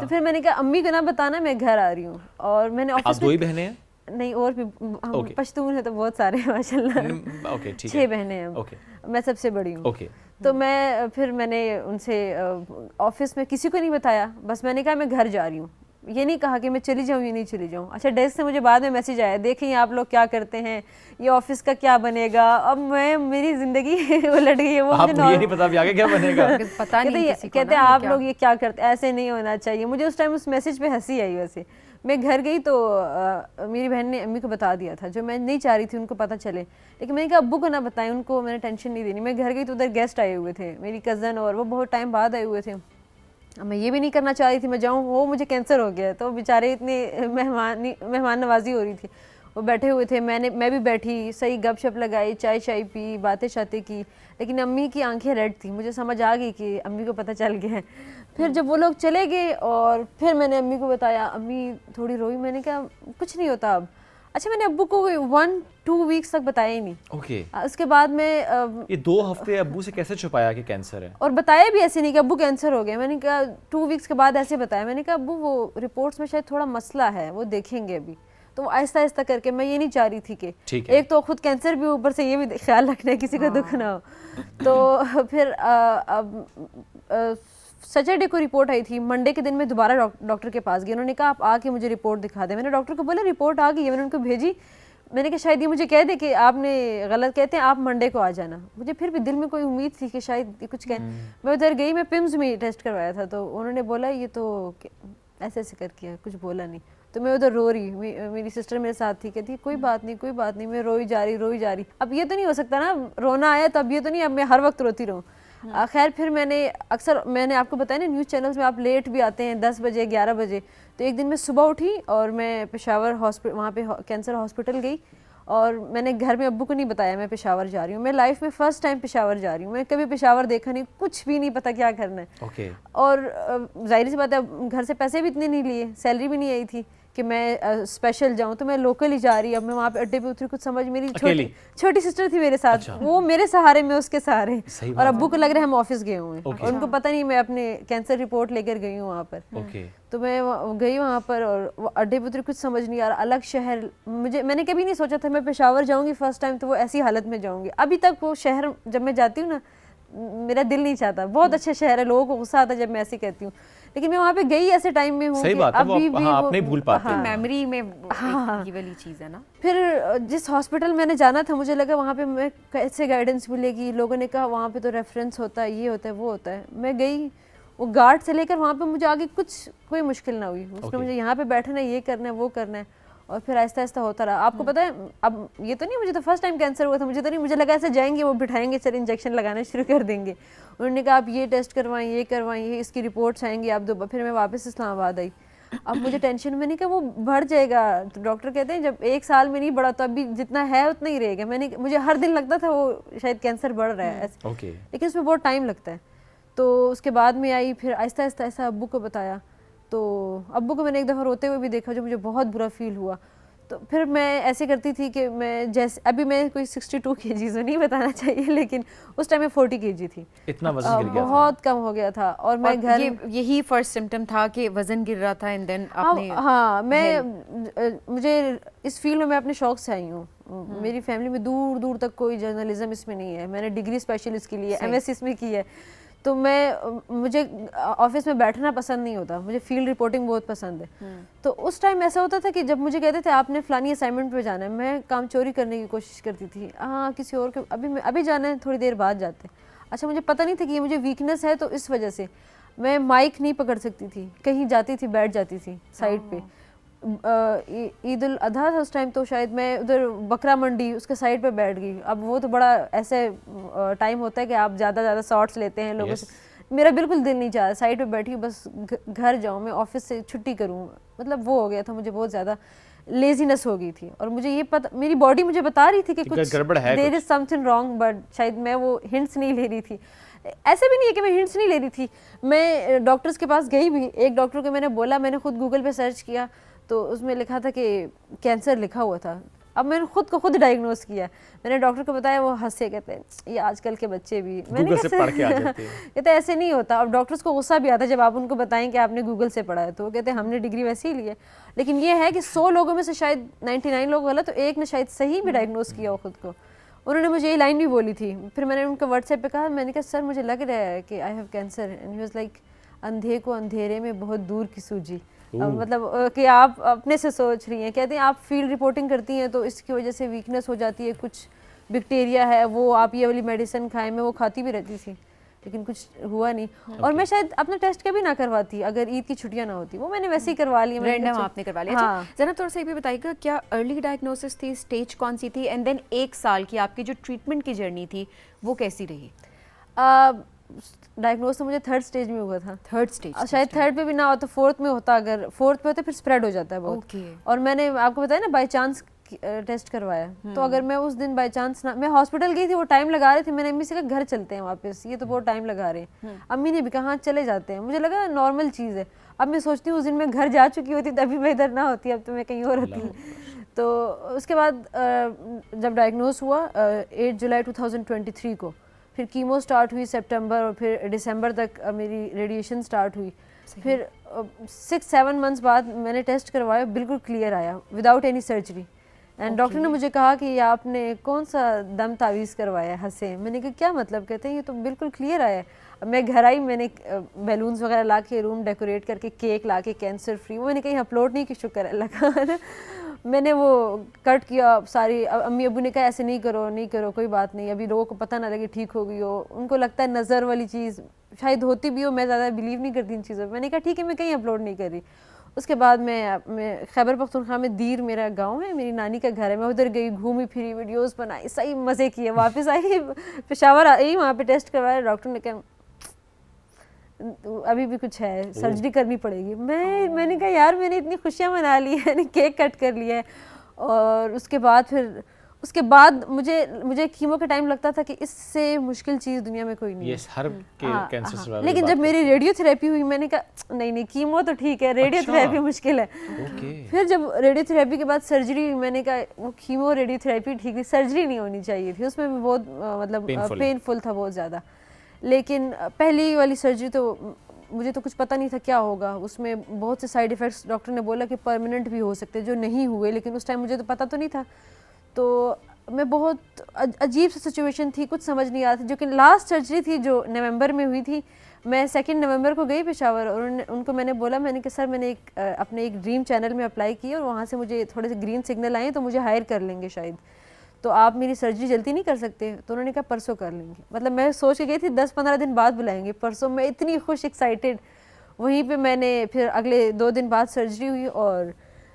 تو پھر میں نے کہا امی کو نہ بتانا میں گھر آ رہی ہوں. اور میں نے آپ 2 ہی بہنیں ہیں؟ نہیں, اور بھی پشتون ہیں تو بہت سارے ہیں ماشاء اللہ. 6 بہنیں ہیں, میں سب سے بڑی ہوں. تو میں نے ان سے آفس میں کسی کو نہیں بتایا, بس میں نے کہا میں گھر جا رہی ہوں. یہ نہیں کہا کہ میں چلی جاؤں یا نہیں چلی جاؤں. اچھا, ڈیسک سے مجھے بعد میں میسج آیا, دیکھیں آپ لوگ کیا کرتے ہیں, یہ آفس کا کیا بنے گا. اب میری زندگی الٹ گئی ہے. وہ مجھے نہیں پتا آگے کیا بنے گا. کہتے آپ لوگ یہ کیا کرتے, ایسے نہیں ہونا چاہیے. مجھے اس ٹائم اس میسج پہ ہنسی آئی. ویسے میں گھر گئی تو میری بہن نے امی کو بتا دیا تھا, جو میں نہیں چاہ رہی تھی ان کو پتہ چلے, لیکن میں نے کہا ابو کو نہ بتائیں, ان کو میں نے ٹینشن نہیں دینی. میں گھر گئی تو ادھر گیسٹ آئے ہوئے تھے, میری کزن, اور وہ بہت ٹائم بعد آئے ہوئے تھے. میں یہ بھی نہیں کرنا چاہ رہی تھی میں جاؤں, وہ مجھے کینسر ہو گیا. تو بیچارے اتنے مہمان نوازی ہو رہی تھی, وہ بیٹھے ہوئے تھے. میں بھی بیٹھی, صحیح گپ شپ لگائی, چائے پی, باتیں شاتیں کی. لیکن امی کی آنکھیں ریڈ تھیں. مجھے سمجھ آ گئی کہ امی کو پتہ چل گیا ہے. پھر جب وہ لوگ چلے گئے اور پھر میں نے امی کو بتایا, امی تھوڑی روئی. میں نے کہا کچھ نہیں ہوتا اب. اچھا, میں نے ابو کو 1-2 ویکس تک بتایا ہی نہیں. اس کے بعد میں یہ 2 ہفتے ابو سے کیسے چھپایا کہ کینسر ہے, اور بتایا بھی ایسے نہیں کہ ابو کینسر ہو گیا. میں نے کہا 2 ویکس کے بعد ایسے بتایا. میں نے کہا ابو وہ رپورٹس میں شاید تھوڑا مسئلہ ہے, وہ دیکھیں گے ابھی. تو وہ آہستہ آہستہ کر کے, میں یہ نہیں چاہ رہی تھی کہ ایک تو خود کینسر بھی, اوپر سے یہ بھی خیال رکھنا ہے کسی کو دکھ نہ ہو. تو پھر سیٹرڈے کو رپورٹ آئی تھی. منڈے کے دن میں دوبارہ ڈاکٹر کے پاس گئی. انہوں نے کہا آپ آ کے مجھے رپورٹ دکھا دیں. میں نے ڈاکٹر کو بولا رپورٹ آ گئی ہے. میں نے ان کو بھیجی. میں نے کہا شاید یہ مجھے کہہ دے کہ آپ نے غلط کہتے ہیں, آپ منڈے کو آ جانا. مجھے پھر بھی دل میں کوئی امید تھی کہ شاید کچھ کہیں. میں ادھر گئی, میں پمز میں ٹیسٹ کروایا تھا. تو انہوں نے بولا یہ تو ایسے ایسے کر کیا, کچھ بولا نہیں. تو میں ادھر رو رہی, میری سسٹر میرے ساتھ تھی, کہتی کوئی بات نہیں. میں روئی جا رہی. اب یہ تو نہیں ہو سکتا نا, رونا آیا تو اب یہ تو نہیں اب میں ہر وقت روتی رہوں. خیر پھر میں نے آپ کو بتایا نا نیوز چینلز میں آپ لیٹ بھی آتے ہیں 10 بجے 11 بجے. تو ایک دن میں صبح اٹھی اور میں پشاور ہاسپٹل, وہاں پہ کینسر ہاسپٹل گئی, اور میں نے گھر میں ابو کو نہیں بتایا میں پشاور جا رہی ہوں. میں لائف میں فرسٹ ٹائم پشاور جا رہی ہوں, میں کبھی پشاور دیکھا نہیں, کچھ بھی نہیں پتا کیا کرنا ہے. اوکے. اور ظاہر سی بات ہے گھر سے پیسے بھی اتنے نہیں لیے, سیلری بھی نہیں آئی تھی کہ میں اسپیشل جاؤں, تو میں لوکل ہی جا رہی. اب میں وہاں پہ اڈے پہ اتری, کچھ سمجھ, میری چھوٹی سسٹر تھی میرے ساتھ, وہ میرے سہارے میں اس کے سہارے, اور ابو کو لگ رہا ہے ہم آفس گئے ہوئے ہیں, اور ان کو پتہ نہیں میں اپنے کینسر رپورٹ لے کر گئی ہوں وہاں پر. تو میں گئی وہاں پر, اور اڈے پہ اتری, کچھ سمجھ نہیں آ رہا, الگ شہر. میں نے کبھی نہیں سوچا تھا میں پشاور جاؤں گی فرسٹ ٹائم تو وہ ایسی حالت میں جاؤں گی. ابھی تک وہ شہر جب میں جاتی ہوں نا میرا دل نہیں چاہتا, بہت اچھا شہر ہے, لوگوں کو غصہ آتا ہے جب میں ایسے کہتی ہوں, لیکن میں وہاں پہ گئی ایسے ٹائم میں ہوں کہ ابھی بھی آپ نہیں بھول پاتے, میموری میں یہ والی چیز ہے نا. پھر جس ہاسپٹل میں نے جانا تھا مجھے لگا وہاں پہ میں کیسے گائیڈنس ملے گی, لوگوں نے کہا وہاں پہ تو ریفرنس ہوتا ہے, یہ ہوتا ہے, وہ ہوتا ہے. میں گئی, وہ گارڈ سے لے کر وہاں پہ مجھے آگے کوئی مشکل نہ ہوئی, اس نے مجھے یہاں پہ بیٹھنا ہے, یہ کرنا ہے, وہ کرنا ہے, اور پھر آہستہ آہستہ ہوتا رہا. آپ کو پتہ ہے اب یہ تو نہیں, مجھے تو فرسٹ ٹائم کینسر ہوا تھا, مجھے تو نہیں, مجھے لگا ایسے جائیں گے وہ بٹھائیں گے, چل انجیکشن لگانا شروع کر دیں گے. انہوں نے کہا آپ یہ ٹیسٹ کروائیں, یہ کروائیں, یہ اس کی رپورٹس آئیں گی, آپ دو. پھر میں واپس اسلام آباد آئی. اب مجھے ٹینشن, میں نے کہا وہ بڑھ جائے گا, تو ڈاکٹر کہتے ہیں جب 1 سال میں نہیں بڑھا تو ابھی جتنا ہے اتنا ہی رہے گا. مجھے ہر دن لگتا تھا وہ شاید کینسر بڑھ رہا ہے, لیکن اس میں بہت ٹائم لگتا ہے. تو اس کے بعد میں آئی, پھر آہستہ آہستہ ایسا ابو کو بتایا, تو ابو کو میں نے ایک دفعہ روتے ہوئے بھی دیکھا جو مجھے بہت برا فیل ہوا. تو پھر میں ایسے کرتی تھی کہ میں جیسے ابھی میں کوئی 62 kg نہیں بتانا چاہیے, لیکن اس ٹائم میں 40 kg تھی, اتنا وزن گر گیا, بہت کم ہو گیا تھا. اور میں گھر یہی فرسٹ سمٹم تھا کہ وزن گر رہا تھا, اینڈ دین ہاں میں مجھے اس فیلڈ میں میں اپنے شوق سے آئی ہوں. میری فیملی میں دور دور تک کوئی جرنلزم اس میں نہیں ہے, میں نے ڈگری اسپیشلسٹ کی لی ہے, MS اس میں کی ہے. تو مجھے آفس میں بیٹھنا پسند نہیں ہوتا, مجھے فیلڈ رپورٹنگ بہت پسند ہے. تو اس ٹائم ایسا ہوتا تھا کہ جب مجھے کہتے تھے آپ نے فلانی اسائنمنٹ پہ جانا ہے, میں کام چوری کرنے کی کوشش کرتی تھی, ہاں کسی اور کے ابھی جانا ہے, تھوڑی دیر بعد جاتے. اچھا مجھے پتہ نہیں تھا کہ یہ مجھے ویکنس ہے, تو اس وجہ سے میں مائک نہیں پکڑ سکتی تھی, کہیں جاتی تھی بیٹھ جاتی تھی سائڈ پہ. عید الاضحیٰ تھا اس ٹائم, تو شاید میں ادھر بکرا منڈی اس کے سائڈ پہ بیٹھ گئی. اب وہ تو بڑا ایسے ٹائم ہوتا ہے کہ آپ زیادہ شارٹس لیتے ہیں لوگوں سے, میرا بالکل دل نہیں چاہتا, سائڈ پہ بیٹھی بس گھر جاؤں, میں آفس سے چھٹی کروں, مطلب وہ ہو گیا تھا, مجھے بہت زیادہ لیزینس ہو گئی تھی. اور مجھے یہ پتہ, میری باڈی مجھے بتا رہی تھی کہ کچھ دیر از سم تھنگ رانگ, بٹ شاید میں وہ ہنٹس نہیں لے رہی تھی. ایسے بھی نہیں ہے کہ میں ہنٹس نہیں لے رہی تھی, میں ڈاکٹرس کے پاس گئی بھی, ایک ڈاکٹر کو میں نے بولا, میں نے خود گوگل پہ سرچ کیا تو اس میں لکھا تھا کہ کینسر لکھا ہوا تھا. اب میں نے خود کو خود ڈائگنوز کیا, میں نے ڈاکٹر کو بتایا, وہ ہنسے, کہتے ہیں یہ آج کل کے بچے بھی, میں نے کہتے ایسے نہیں ہوتا. اب ڈاکٹرس کو غصہ بھی آتا ہے جب آپ ان کو بتائیں کہ آپ نے گوگل سے پڑھا ہے, تو وہ کہتے ہیں ہم نے ڈگری ویسے ہی لی ہے. لیکن یہ ہے کہ 100 لوگوں میں سے شاید 99 لوگ غلط, تو ایک نے شاید صحیح بھی ڈائگنوز کیا ہو خود کو. انہوں نے مجھے یہ لائن بھی بولی تھی. پھر میں نے ان کو واٹس ایپ پہ کہا, میں نے کہا سر مجھے لگ رہا ہے کہ I have cancer, and he was like اندھے کو اندھیرے میں بہت دور کی سوجی, مطلب کہ آپ اپنے سے سوچ رہی ہیں. کہتے ہیں آپ فیلڈ رپورٹنگ کرتی ہیں تو اس کی وجہ سے ویکنس ہو جاتی ہے, کچھ بیکٹیریا ہے, وہ آپ یہ والی میڈیسن کھائیں. میں وہ کھاتی بھی رہتی تھی لیکن کچھ ہوا نہیں. اور میں شاید اپنا ٹیسٹ کبھی نہ کرواتی اگر عید کی چھٹیاں نہ ہوتی, وہ میں نے ویسے ہی کروا لیا, رینڈم آپ نے کروا لیا. ذرا تھوڑا سا یہ بھی بتائیے گا کیا ارلی ڈائگنوسس تھی, اسٹیج کون سی تھی, اینڈ دین 1 سال کی آپ کی جو ٹریٹمنٹ کی جرنی تھی وہ کیسی رہی؟ ڈائگنوز تو مجھے 3rd اسٹیج میں ہوا تھا. 3rd اسٹیج, شاید 3rd پہ بھی نہ ہو تو 4th میں ہوتا, اگر 4th پہ ہوتا پھر اسپریڈ ہو جاتا ہے بہت. اور میں نے آپ کو بتایا نا بائی چانس ٹیسٹ کروایا, تو اگر میں اس دن بائی چانس نہ, میں ہاسپٹل گئی تھی, وہ ٹائم لگا رہے تھے, میں نے امی سے کہا گھر چلتے ہیں واپس, یہ تو بہت ٹائم لگا رہے ہیں. امی نے بھی کہا ہاں چلے جاتے ہیں. مجھے لگا نارمل چیز ہے. اب میں سوچتی ہوں اس دن میں گھر جا چکی ہوتی تبھی میں ادھر نہ ہوتی, اب تو میں کہیں اور ہوتی. تو اس کے بعد جب ڈائگنوز ہوا 8 جولائی 2023 کو, پھر کیمو اسٹارٹ ہوئی سپٹمبر, اور پھر دسمبر تک میری ریڈیشن اسٹارٹ ہوئی. پھر 6-7 منتھس بعد میں نے ٹیسٹ کروایا, بالکل کلیئر آیا without any surgery. And doctor نے مجھے کہا کہ یہ آپ نے کون سا دم تعویذ کروایا, ہنسے. میں نے کہا کیا مطلب؟ کہتے ہیں یہ تو بالکل کلیئر آیا ہے. اب میں گھر آئی, میں نے بیلونس وغیرہ لا کے روم ڈیکوریٹ کر کے, کیک لا کے, کینسر فری, وہ میں نے کہیں اپلوڈ نہیں کی, شکر ہے اللہ کا. میں نے وہ کٹ کیا ساری. امی ابو نے کہا ایسے نہیں کرو, کوئی بات نہیں, ابھی لوگوں کو پتہ نہ لگے ٹھیک ہو گئی ہو. ان کو لگتا ہے نظر والی چیز شاید ہوتی بھی ہو, میں زیادہ بلیو نہیں کرتی ان چیزوں. میں نے کہا ٹھیک ہے, میں کہیں اپلوڈ نہیں کر رہی. اس کے بعد میں خیبر پختونخوا میں دیر میرا گاؤں ہے, میری نانی کا گھر ہے, میں ادھر گئی, گھومی پھری, ویڈیوز بنائی, صحیح مزے کیے. واپس آئی پشاور آئی, وہاں پہ ٹیسٹ کروایا. ڈاکٹر نے کہا ابھی بھی کچھ ہے, سرجری کرنی پڑے گی. میں نے کہا یار میں نے اتنی خوشیاں منا لی ہیں, کیک کٹ کر لیا ہے. اور اس کے بعد پھر اس کے بعد مجھے کیمو کا ٹائم لگتا تھا کہ اس سے مشکل چیز دنیا میں کوئی نہیں ہے. یس ہر کینسر سروائیول. لیکن جب میری ریڈیو تھراپی ہوئی میں نے کہا نہیں کیمو تو ٹھیک ہے, ریڈیو تھراپی مشکل ہے. پھر جب ریڈیو تھراپی کے بعد سرجری ہوئی میں نے کہا وہ کیمو ریڈیو تھراپی ٹھیک تھی, سرجری نہیں ہونی چاہیے تھی, اس میں بھی بہت مطلب پینفل تھا بہت زیادہ. لیکن پہلی والی سرجری تو مجھے تو کچھ پتہ نہیں تھا کیا ہوگا, اس میں بہت سے سائیڈ ایفیکٹس ڈاکٹر نے بولا کہ پرماننٹ بھی ہو سکتے جو نہیں ہوئے, لیکن اس ٹائم مجھے تو پتہ تو نہیں تھا. تو میں بہت عجیب سی سچویشن تھی, کچھ سمجھ نہیں آ رہا تھی. جو کہ لاسٹ سرجری تھی جو نومبر میں ہوئی تھی, میں 2 نومبر کو گئی پشاور اور ان کو میں نے بولا میں نے کہ سر میں نے اپنے ایک ڈریم چینل میں اپلائی کی اور وہاں سے مجھے تھوڑے سے گرین سگنل آئے تو مجھے ہائر کر لیں گے شاید, تو آپ میری سرجری جلدی نہیں کر سکتے؟ تو انہوں نے کہا پرسوں کر لیں گے. مطلب میں سوچ کے گئی تھی 10-15 دن بعد بلائیں گے, پرسوں میں اتنی خوش ایکسائٹیڈ. وہیں پہ میں نے پھر اگلے 2 دن بعد سرجری ہوئی اور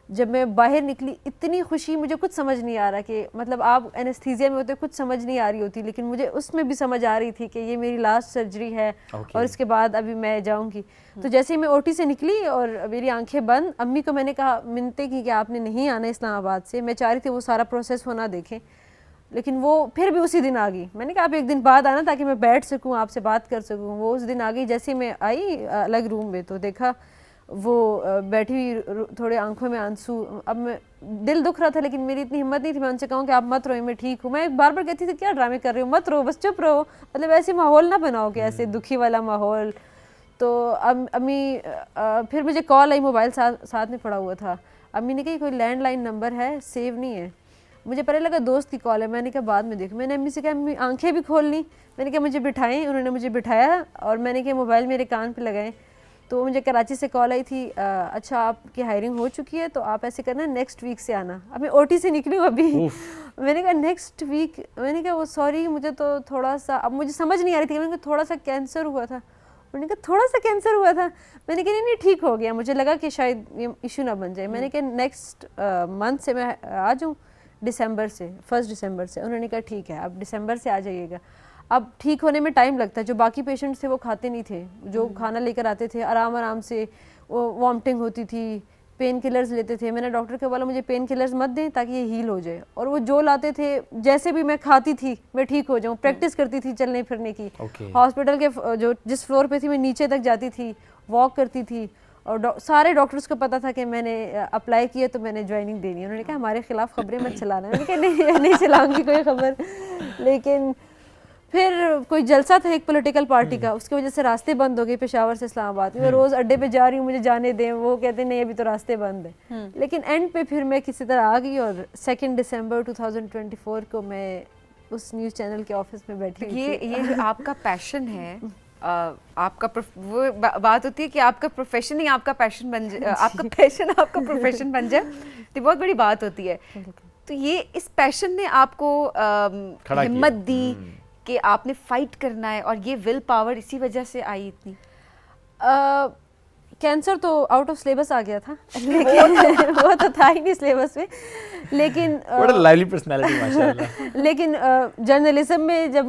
جب میں باہر نکلی اتنی خوشی, مجھے کچھ سمجھ نہیں آ رہا کہ مطلب آپ اینستھیزیا میں ہوتے کچھ سمجھ نہیں آ رہی ہوتی, لیکن مجھے اس میں بھی سمجھ آ رہی تھی کہ یہ میری لاسٹ سرجری ہے اور اس کے بعد ابھی میں جاؤں گی. تو جیسے ہی میں او ٹی سے نکلی اور میری آنکھیں بند, امی کو میں نے کہا منتیں کی کہ آپ نے نہیں آنا اسلام آباد سے, میں چاہ رہی تھی وہ سارا پروسیس ہونا دیکھیں, لیکن وہ پھر بھی اسی دن آ گئی. میں نے کہا آپ 1 دن بعد آنا تاکہ میں بیٹھ سکوں آپ سے بات کر سکوں. وہ اس دن آ گئی. جیسے میں آئی الگ روم میں تو دیکھا وہ بیٹھی ہوئی, تھوڑے آنکھوں میں آنسو. اب میں دل دکھ رہا تھا لیکن میری اتنی ہمت نہیں تھی میں ان سے کہوں کہ آپ مت روئیں میں ٹھیک ہوں. میں بار بار کہتی تھی کیا ڈرامے کر رہی ہوں, مت رو بس چپ رہو, مطلب ایسے ماحول نہ بناؤ کہ ایسے دکھی والا ماحول. تو امی پھر مجھے کال آئی, موبائل ساتھ میں پڑا ہوا تھا. امی نے کہا کوئی لینڈ لائن نمبر ہے سیو نہیں ہے. مجھے پہلے لگا دوست کی کال ہے, میں نے کہا بعد میں دیکھوں. میں نے امی سے کہا امی آنکھیں بھی کھول لی, میں نے کہا مجھے بٹھائیں. انہوں نے مجھے بٹھایا اور میں نے کہا موبائل میرے کان پہ لگائیں. تو مجھے کراچی سے کال آئی تھی, اچھا آپ کی ہائرنگ ہو چکی ہے تو آپ ایسے کرنا نیکسٹ ویک سے آنا. اب میں او ٹی سے نکلی ہوں ابھی. میں نے کہا نیکسٹ ویک, میں نے کہا وہ سوری مجھے تو تھوڑا سا, اب مجھے سمجھ نہیں آ رہی تھی. میں نے کہا تھوڑا سا کینسر ہوا تھا. انہوں نے کہا تھوڑا سا کینسر ہوا تھا. میں نے کہا نہیں ٹھیک ہو گیا, مجھے لگا کہ شاید یہ ایشو نہ بن جائے. میں نے کہا نیکسٹ منتھ سے میں آ جاؤں, ڈسمبر سے, 1 ڈسمبر سے. انہوں نے کہا ٹھیک ہے اب ڈسمبر سے آ جائیے گا. اب ٹھیک ہونے میں ٹائم لگتا ہے. جو باقی پیشنٹس تھے وہ کھاتے نہیں تھے, جو کھانا لے کر آتے تھے آرام سے, وہ وامٹنگ ہوتی تھی, پین کلرز لیتے تھے. میں نے ڈاکٹر کو بولا مجھے پین کلرز مت دیں تاکہ یہ ہیل ہو جائے, اور وہ جو لاتے تھے جیسے بھی میں کھاتی تھی میں ٹھیک ہو جاؤں. پریکٹس کرتی تھی چلنے پھرنے کی. ہاسپٹل کے جو جس فلور پہ تھی میں نیچے تک جاتی تھی, واک کرتی تھی, اور سارے ڈاکٹرس کو پتا تھا کہ میں نے اپلائی کیا تو میں نے جوائننگ دینی ہے. انہوں نے کہا ہمارے خلاف خبریں مت چلانا. میں نے کہا نہیں چلاؤں گی کوئی خبر. لیکن پھر کوئی جلسہ تھا ایک پولیٹیکل پارٹی کا, اس کی وجہ سے راستے بند ہو گئے پشاور سے اسلام آباد. میں روز اڈے پہ جا رہی ہوں, مجھے جانے دیں, وہ کہتے ہیں نہیں ابھی تو راستے بند ہیں. لیکن اینڈ پہ پھر میں کسی طرح آ گئی, اور 2 دسمبر 2024 کو میں اس نیوز چینل کے آفس میں بیٹھی. یہ جو آپ کا پیشن ہے, آپ کا وہ بات ہوتی ہے کہ آپ کا پروفیشن ہی آپ کا پیشن بن جائے, آپ کا پیشن آپ کا پروفیشن بن جائے تو بہت بڑی بات ہوتی ہے. تو یہ اس پیشن نے آپ کو ہمت دی کہ آپ نے فائٹ کرنا ہے, اور یہ ول پاور اسی وجہ سے آئی اتنی؟ کینسر تو آؤٹ آف سلیبس آ گیا تھا, لیکن وہ تو تھا ہی نہیں سلیبس میں. لیکن لائیولی پرسنالٹی ماشاءاللہ. لیکن جرنلزم میں جب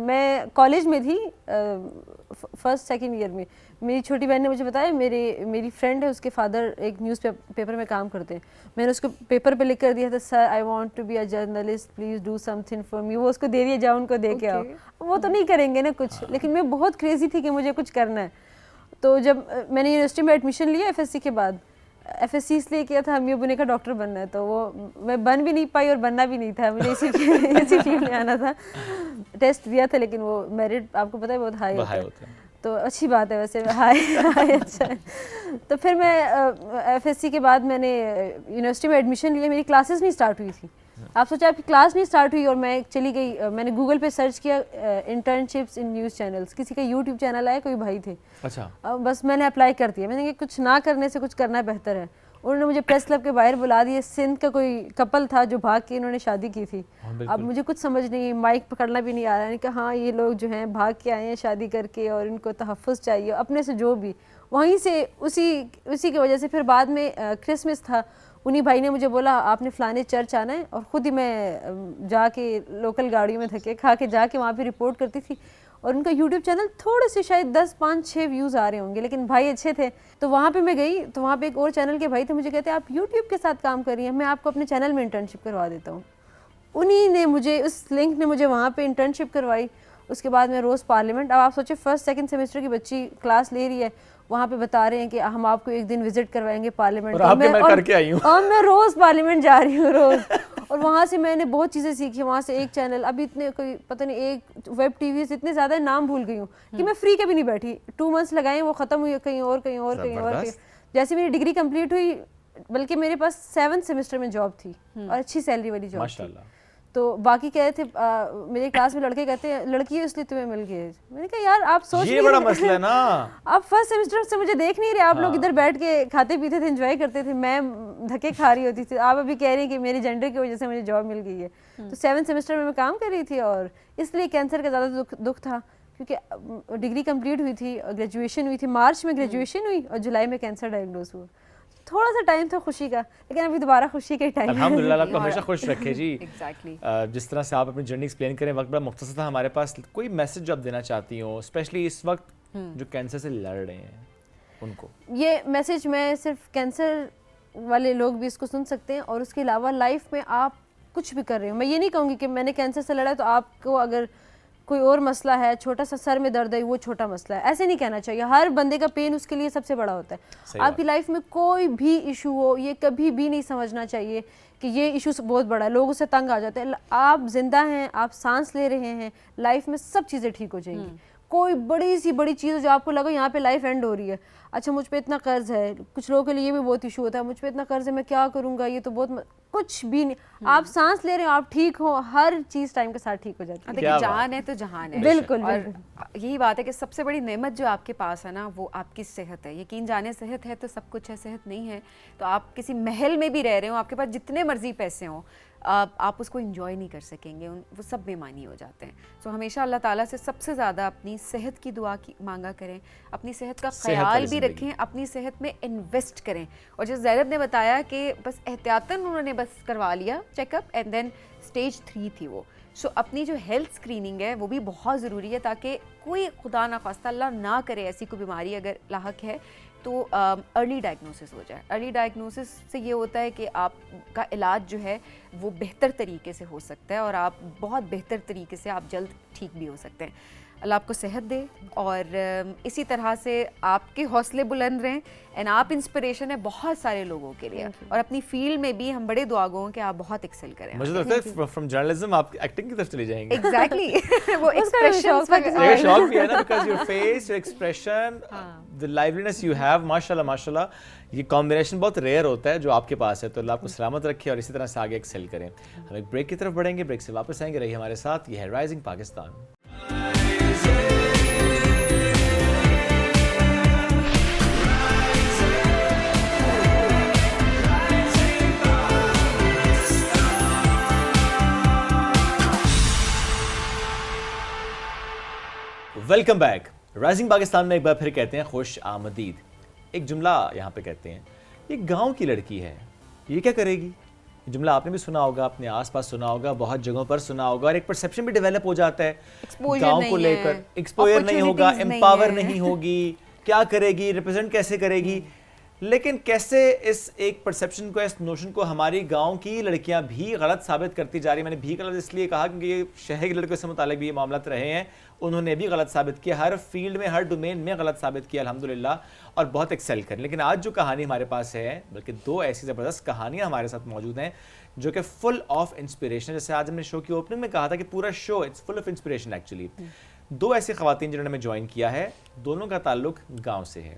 میں کالج میں تھی 1st 2nd ایئر میں, میری چھوٹی بہن نے مجھے بتایا, میری فرینڈ ہے اس کے فادر ایک نیوز پیپر میں کام کرتے ہیں. میں نے اس کو پیپر پہ لکھ کر دیا تھا sir I want to be a journalist please do something for me. وہ اس کو دے دیا, جاؤ ان کو دے کے آؤ. وہ تو نہیں کریں گے نا کچھ, لیکن میں بہت کریزی تھی کہ مجھے کچھ کرنا ہے. تو جب میں نے یونیورسٹی میں ایڈمیشن لیا FSC کے بعد, FSC اس لیے کیا تھا امی ابو نے کہا ڈاکٹر بننا ہے, تو وہ میں بن بھی نہیں پائی اور بننا بھی نہیں تھا, مجھے اسی فیلڈ میں آنا تھا. ٹیسٹ دیا تھا لیکن وہ میرٹ آپ کو پتہ ہے بہت ہائی ہوتا ہے, تو اچھی بات ہے ویسے ہائی اچھا ہے. تو پھر میں FSC کے بعد میں نے یونیورسٹی میں ایڈمیشن لیا, میری کلاسز نہیں اسٹارٹ ہوئی تھی. آپ سوچا آپ کی کلاس نہیں اسٹارٹ ہوئی اور میں چلی گئی, میں نے گوگل پہ سرچ کیا انٹرنشپس ان نیوز چینلس. کسی کا یوٹیوب چینل آیا, کوئی بھائی تھے, اچھا بس میں نے اپلائی کر دیا. میں نے کہا کچھ نہ کرنے سے کچھ کرنا بہتر ہے. انہوں نے مجھے پریس کلب کے باہر بلا دیے. سندھ کا کوئی کپل تھا جو بھاگ کے انہوں نے شادی کی تھی. اب مجھے کچھ سمجھ نہیں, مائک پکڑنا بھی نہیں آ رہا. میں نے کہا ہاں یہ لوگ جو ہیں بھاگ کے آئے ہیں شادی کر کے, اور ان کو تحفظ چاہیے اپنے سے جو بھی. وہیں سے اسی کی وجہ سے پھر بعد میں کرسمس تھا, انہیں بھائی نے مجھے بولا آپ نے فلانے چرچ آنا ہے, اور خود ہی میں جا کے لوکل گاڑیوں میں دھکے کھا کے جا کے وہاں پہ رپورٹ کرتی تھی. اور ان کا یوٹیوب چینل تھوڑے سے شاید 10-5-6 ویوز آ رہے ہوں گے, لیکن بھائی اچھے تھے. تو وہاں پہ میں گئی تو وہاں پہ ایک اور چینل کے بھائی تھے, مجھے کہتے ہیں آپ یوٹیوب کے ساتھ کام کر رہی ہیں, میں آپ کو اپنے چینل میں انٹرنشپ کروا دیتا ہوں. انہی نے مجھے, اس لنک نے مجھے وہاں پہ انٹرنشپ کروائی. اس کے بعد میں روز پارلیمنٹ, اب آپ سوچیں فرسٹ سیکنڈ سیمسٹر کی بچی کلاس لے رہی ہے, وہاں پہ بتا رہے ہیں کہ ہم آپ کو ایک دن وزٹ کروائیں گے پارلیمنٹ, اور میں کر کے آئی ہوں, اور میں روز پارلیمنٹ جا رہی ہوں روز. اور وہاں سے میں نے بہت چیزیں سیکھی. وہاں سے ایک چینل, ابھی اتنے کوئی پتہ نہیں, ایک ویب ٹی ویز اتنے زیادہ نام بھول گئی ہوں کہ میں فری کبھی نہیں بیٹھی. 2 months لگائیں, وہ ختم ہوئی کہیں اور کہیں اور کہیں اور کہیں. جیسے میری ڈگری کمپلیٹ ہوئی, بلکہ میرے پاس 7th سیمسٹر میں جاب تھی اور اچھی سیلری والی جاب تھی. تو باقی کہہ رہے تھے, میرے کلاس میں لڑکے کہتے ہیں لڑکی ہے اس لیے تمہیں مل گئی. میں نے کہا یار آپ سوچ, یہ بڑا مسئلہ ہے نا, آپ فرسٹ سیمسٹر سے مجھے دیکھ نہیں رہے, آپ لوگ ادھر بیٹھ کے کھاتے پیتے تھے, انجوائے کرتے تھے, میں دھکے کھا رہی ہوتی تھی. آپ ابھی کہہ رہے ہیں کہ میری جینڈر کی وجہ سے مجھے جاب مل گئی ہے. تو 7th سیمسٹر میں کام کر رہی تھی, اور اس لیے کینسر کا زیادہ دکھ تھا, کیونکہ ڈگری کمپلیٹ ہوئی تھی, گریجویشن ہوئی تھی, مارچ میں گریجویشن ہوئی اور جولائی میں کینسر ڈائگنوز ہوا. تھوڑا سا ٹائم تھا خوشی کا, لیکن ابھی دوبارہ خوشی کا ٹائم. الحمدللہ آپ کو ہمیشہ خوش رکھے جی. ایگزیکٹلی جس طرح سے آپ اپنی جرنی ایکسپلین کریں, وقت بڑا مختصر تھا ہمارے پاس. کوئی میسج جو آپ دینا چاہتی ہوں اسپیشلی اس وقت جو کینسر سے لڑ رہے ہیں ان کو؟ یہ میسج میں صرف کینسر والے لوگ بھی اس کو سن سکتے ہیں, اور اس کے علاوہ لائف میں آپ کچھ بھی کر رہے ہو. میں یہ نہیں کہوں گی کہ میں نے کینسر سے لڑا تو آپ کو اگر کوئی اور مسئلہ ہے, چھوٹا سا سر میں درد ہے, وہ چھوٹا مسئلہ ہے, ایسے نہیں کہنا چاہیے. ہر بندے کا پین اس کے لیے سب سے بڑا ہوتا ہے. آپ کی لائف میں کوئی بھی ایشو ہو, یہ کبھی بھی نہیں سمجھنا چاہیے کہ یہ ایشو بہت بڑا ہے, لوگ اس سے تنگ آ جاتے ہیں. آپ زندہ ہیں, آپ سانس لے رہے ہیں, لائف میں سب چیزیں ٹھیک ہو جائیں گی. کوئی بڑی سی بڑی چیز جو آپ کو لگا یہاں پہ لائف اینڈ ہو رہی ہے, اچھا مجھ پہ اتنا قرض ہے, کچھ لوگوں کے لیے یہ بھی بہت ایشو ہوتا ہے, مجھ پہ اتنا قرض ہے میں کیا کروں گا, یہ تو بہت کچھ بھی نہیں. آپ سانس لے رہے ہیں, آپ ٹھیک ہو, ہر چیز ٹائم کے ساتھ ٹھیک ہو جاتی ہے. دیکھیے جان ہے تو جہان ہے. بالکل, اور یہی بات ہے کہ سب سے بڑی نعمت جو آپ کے پاس ہے نا, وہ آپ کی صحت ہے. یقین جانے صحت ہے تو سب کچھ ہے, صحت نہیں ہے تو آپ کسی محل میں بھی رہ رہے ہوں, آپ کے پاس جتنے مرضی پیسے ہوں, آپ اس کو انجوائے نہیں کر سکیں گے, وہ سب بے معنی ہو جاتے ہیں. سو ہمیشہ اللہ تعالیٰ سے سب سے زیادہ اپنی صحت کی دعا مانگا کریں, اپنی صحت کا خیال بھی رکھیں, اپنی صحت میں انویسٹ کریں. اور جیسے زینب نے بتایا کہ بس احتیاطاً انہوں نے بس کروا لیا check up, and then stage 3 تھی وہ. سو اپنی جو ہیلتھ اسکریننگ ہے وہ بھی بہت ضروری ہے, تاکہ کوئی خدا نخواستہ اللہ نہ کرے ایسی کوئی بیماری اگر لاحق ہے تو ارلی ڈائگنوسس ہو جائے. ارلی ڈائگنوسس سے یہ ہوتا ہے کہ آپ کا علاج جو ہے وہ بہتر طریقے سے ہو سکتا ہے, اور آپ بہت بہتر طریقے سے آپ جلد ٹھیک بھی ہو سکتے ہیں. اللہ آپ کو صحت دے, اور اسی طرح سے آپ کے حوصلے بلند رہیں, اینڈ آپ انسپریشن ہے بہت سارے لوگوں کے لیے, اور اپنی فیلڈ میں بھی ہم بڑے دعا گو ہیں کہ آپ بہت ایکسل کریں. مجھے لگتا ہے فرام جرنلزم آپ ایکٹنگ کی طرف چلی جائیں گے. ایگزیکٹلی وہ ایکسپریشنز یہ شوق بھی ہے نا, because your face, your expression, the liveliness you have, ماشاءاللہ ماشاءاللہ, یہ کمبینیشن بہت ریئر ہوتا ہے جو آپ کے پاس ہے. تو اللہ آپ کو سلامت رکھے اور اسی طرح سے آگے ایکسل کریں. ہم ایک بریک کی طرف بڑھیں گے, بریک سے واپس آئیں گے, رہیے ہمارے ساتھ. یہ ہے rising Pakistan. Welcome back. Rising Pakistan میں ایک بار پھر کہتے ہیں خوش آمدید. ایک جملہ یہاں پہ کہتے ہیں, یہ گاؤں کی لڑکی ہے, یہ کیا کرے گی. یہ جملہ آپ نے بھی سنا ہوگا, اپنے آس پاس سنا ہوگا, بہت جگہوں پر سنا ہوگا, اور ایک پرسیپشن بھی ڈیولپ ہو جاتا ہے گاؤں کو لے کر. ایکسپوئر نہیں ہوگا, امپاور نہیں ہوگی, کیا کرے گی, ریپرزینٹ کیسے کرے گی. لیکن کیسے اس ایک پرسیپشن کو, اس نوشن کو ہماری گاؤں کی لڑکیاں بھی غلط ثابت کرتی جا رہی ہیں. میں نے بھی غلط اس لیے کہا کیونکہ یہ شہر کی لڑکیوں سے متعلق بھی یہ معاملات رہے ہیں, انہوں نے بھی غلط ثابت کیا, ہر فیلڈ میں, ہر ڈومین میں غلط ثابت کیا الحمدللہ, اور بہت ایکسل کریں. لیکن آج جو کہانی ہمارے پاس ہے, بلکہ 2 ایسی زبردست کہانیاں ہمارے ساتھ موجود ہیں جو کہ فل آف انسپریشن. جیسے آج ہم نے شو کی اوپننگ میں کہا تھا کہ پورا show it's full of inspiration. Actually 2 ایسی خواتین جنہوں نے ہمیں جوائن کیا ہے, دونوں کا تعلق گاؤں سے ہے.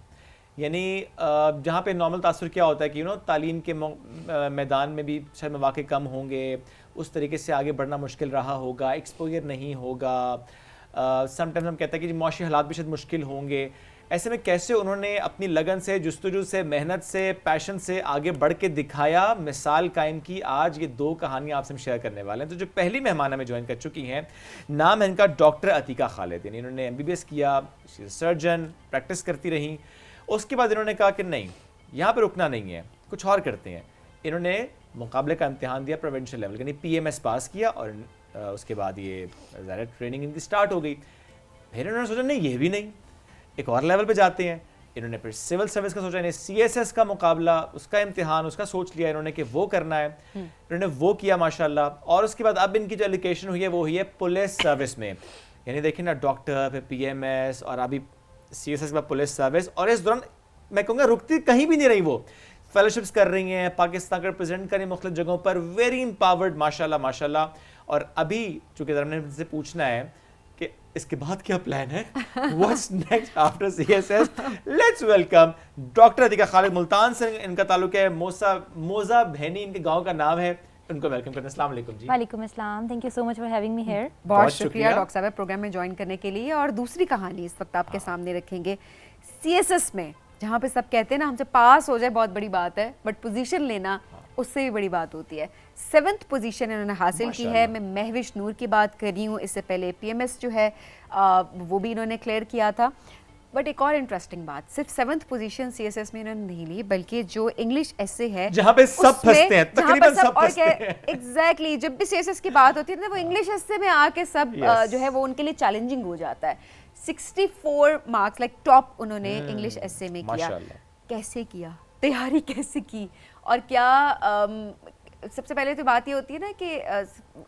یعنی جہاں پہ نارمل تاثر کیا ہوتا ہے کہ تعلیم کے میدان میں بھی شاید مواقع کم ہوں گے, اس طریقے سے آگے بڑھنا مشکل رہا ہوگا, ایکسپوئر نہیں ہوگا, سم ٹائمز ہم کہتے ہیں کہ معاشی حالات بھی شاید مشکل ہوں گے. ایسے میں کیسے انہوں نے اپنی لگن سے, جستجو سے, محنت سے, پیشن سے آگے بڑھ کے دکھایا, مثال قائم کی. آج یہ 2 کہانیاں آپ سے ہم شیئر کرنے والے ہیں. تو جو پہلی مہمان ہمیں جوائن کر چکی ہیں, نام ہے ان کا ڈاکٹر عتیقہ خالد. یعنی انہوں نے MBBS کیا, سرجن, پریکٹس کرتی رہیں. اس کے بعد انہوں نے کہا کہ نہیں, یہاں پہ رکنا نہیں ہے, کچھ اور کرتے ہیں. انہوں نے مقابلے کا امتحان دیا پروونشل لیول, یعنی PMS پاس کیا, اور اس کے بعد یہ ظاہر ٹریننگ ان کی سٹارٹ ہو گئی. پھر انہوں نے سوچا نہیں, یہ بھی نہیں, ایک اور لیول پہ جاتے ہیں. انہوں نے پھر سول سروس کا سوچا, انہیں CSS کا مقابلہ, اس کا امتحان, اس کا سوچ لیا انہوں نے کہ وہ کرنا ہے, انہوں نے وہ کیا ماشاءاللہ. اور اس کے بعد اب ان کی جو ایجوکیشن ہوئی ہے وہ ہوئی ہے پولیس سروس میں, یعنی دیکھیں نا ڈاکٹر, پھر PMS, اور ابھی CSS کے بعد پولیس سروس. اور اس دوران میں کہوں گا رکتی کہیں بھی نہیں رہی, وہ فیلوشپس کر رہی ہیں, پاکستان کو ریپرزینٹ کر رہی ہیں مختلف جگہوں پر, ویری امپاورڈ ماشاءاللہ ماشاءاللہ. اور ابھی چونکہ ذرا میں نے سے پوچھنا ہے کہ اس کے بعد کیا پلان ہے, what's next after CSS. Let's welcome doctor Atiqa Khalid, Multan سے ان کا تعلق ہے, موزہ بہنی ان کے گاؤں کا نام ہے. ان کو ویلکم کرتے ہیں. السلام علیکم جی. وعلیکم السلام, thank you so much for having me here. بہت شکریہ ڈاکٹر صاحب پروگرام میں جوائن کرنے کے لیے. اور دوسری کہانی اس وقت آپ کے سامنے رکھیں گے. CSS میں جہاں پہ سب کہتے ہیں نا ہم سے پاس ہو جائے بہت بڑی بات ہے, بٹ پوزیشن لینا اس سے بھی بڑی بات ہوتی ہے. 7th پوزیشن انہوں نے حاصل کی ہے. میں مہوش نور کی بات کر رہی ہوں. اس سے پہلے PMS جو ہے وہ بھی انہوں نے کلیئر کیا تھا. بٹ ایک اور انٹرسٹنگ بات, صرف 7th پوزیشن CSS میں انہوں نے نہیں لی, بلکہ جو انگلش ایسے ہے جہاں پہ سب پھنستے ہیں, تقریباً سب پھنستے ہیں. ایگزیکٹلی, جب بھی CSS کی بات ہوتی ہے نا وہ انگلش ایسے میں آ کے سب جو ہے وہ ان کے لیے چیلنجنگ ہو جاتا ہے. 64 مارکس لائک ٹاپ انہوں نے انگلش ایسے میں کیا. کیسے کیا, تیاری کیسے کی, اور کیا سب سے پہلے تو بات یہ ہوتی ہے نا کہ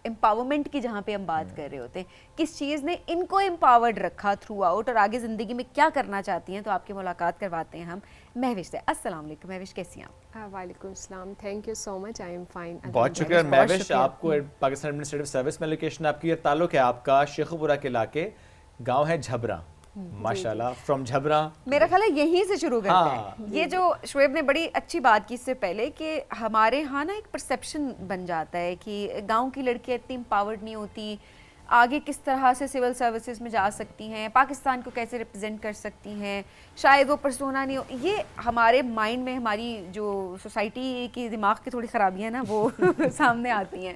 امپاورمنٹ کی جہاں پہ ہم بات کر رہے ہوتے ہیں, کس چیز نے ان کو امپاورڈ رکھا تھرو آؤٹ, اور آگے زندگی میں کیا کرنا چاہتی ہیں. تو آپ کی ملاقات کرواتے ہیں ہم مہوش سے. السلام علیکم مہوش, کیسی ہیں آپ؟ وعلیکم السلام, thank you so much, I am fine. بہت شکریہ مہوش. آپ کو پاکستان ایڈمنسٹریٹو سروس میں لوکیشن آپ کی, یہ تعلق ہے آپ کا شیخوپورہ کے علاقے, گاؤں ہے جھبرا ماشاءاللہ, فرام جھبرا. میرا خیال ہے یہیں سے شروع کرتے ہیں. یہ جو شعیب نے بڑی اچھی بات کی اس سے پہلے کہ ہمارے ہاں نا ایک پرسیپشن بن جاتا ہے کہ گاؤں کی لڑکیاں اتنی امپاورڈ نہیں ہوتی, آگے کس طرح سے سول سروسز میں جا سکتی ہیں, پاکستان کو کیسے ریپرزینٹ کر سکتی ہیں, شاید وہ پرسونا نہیں ہو. یہ ہمارے مائنڈ میں ہماری جو سوسائٹی کی دماغ کی تھوڑی خرابیاں نا وہ سامنے آتی ہیں.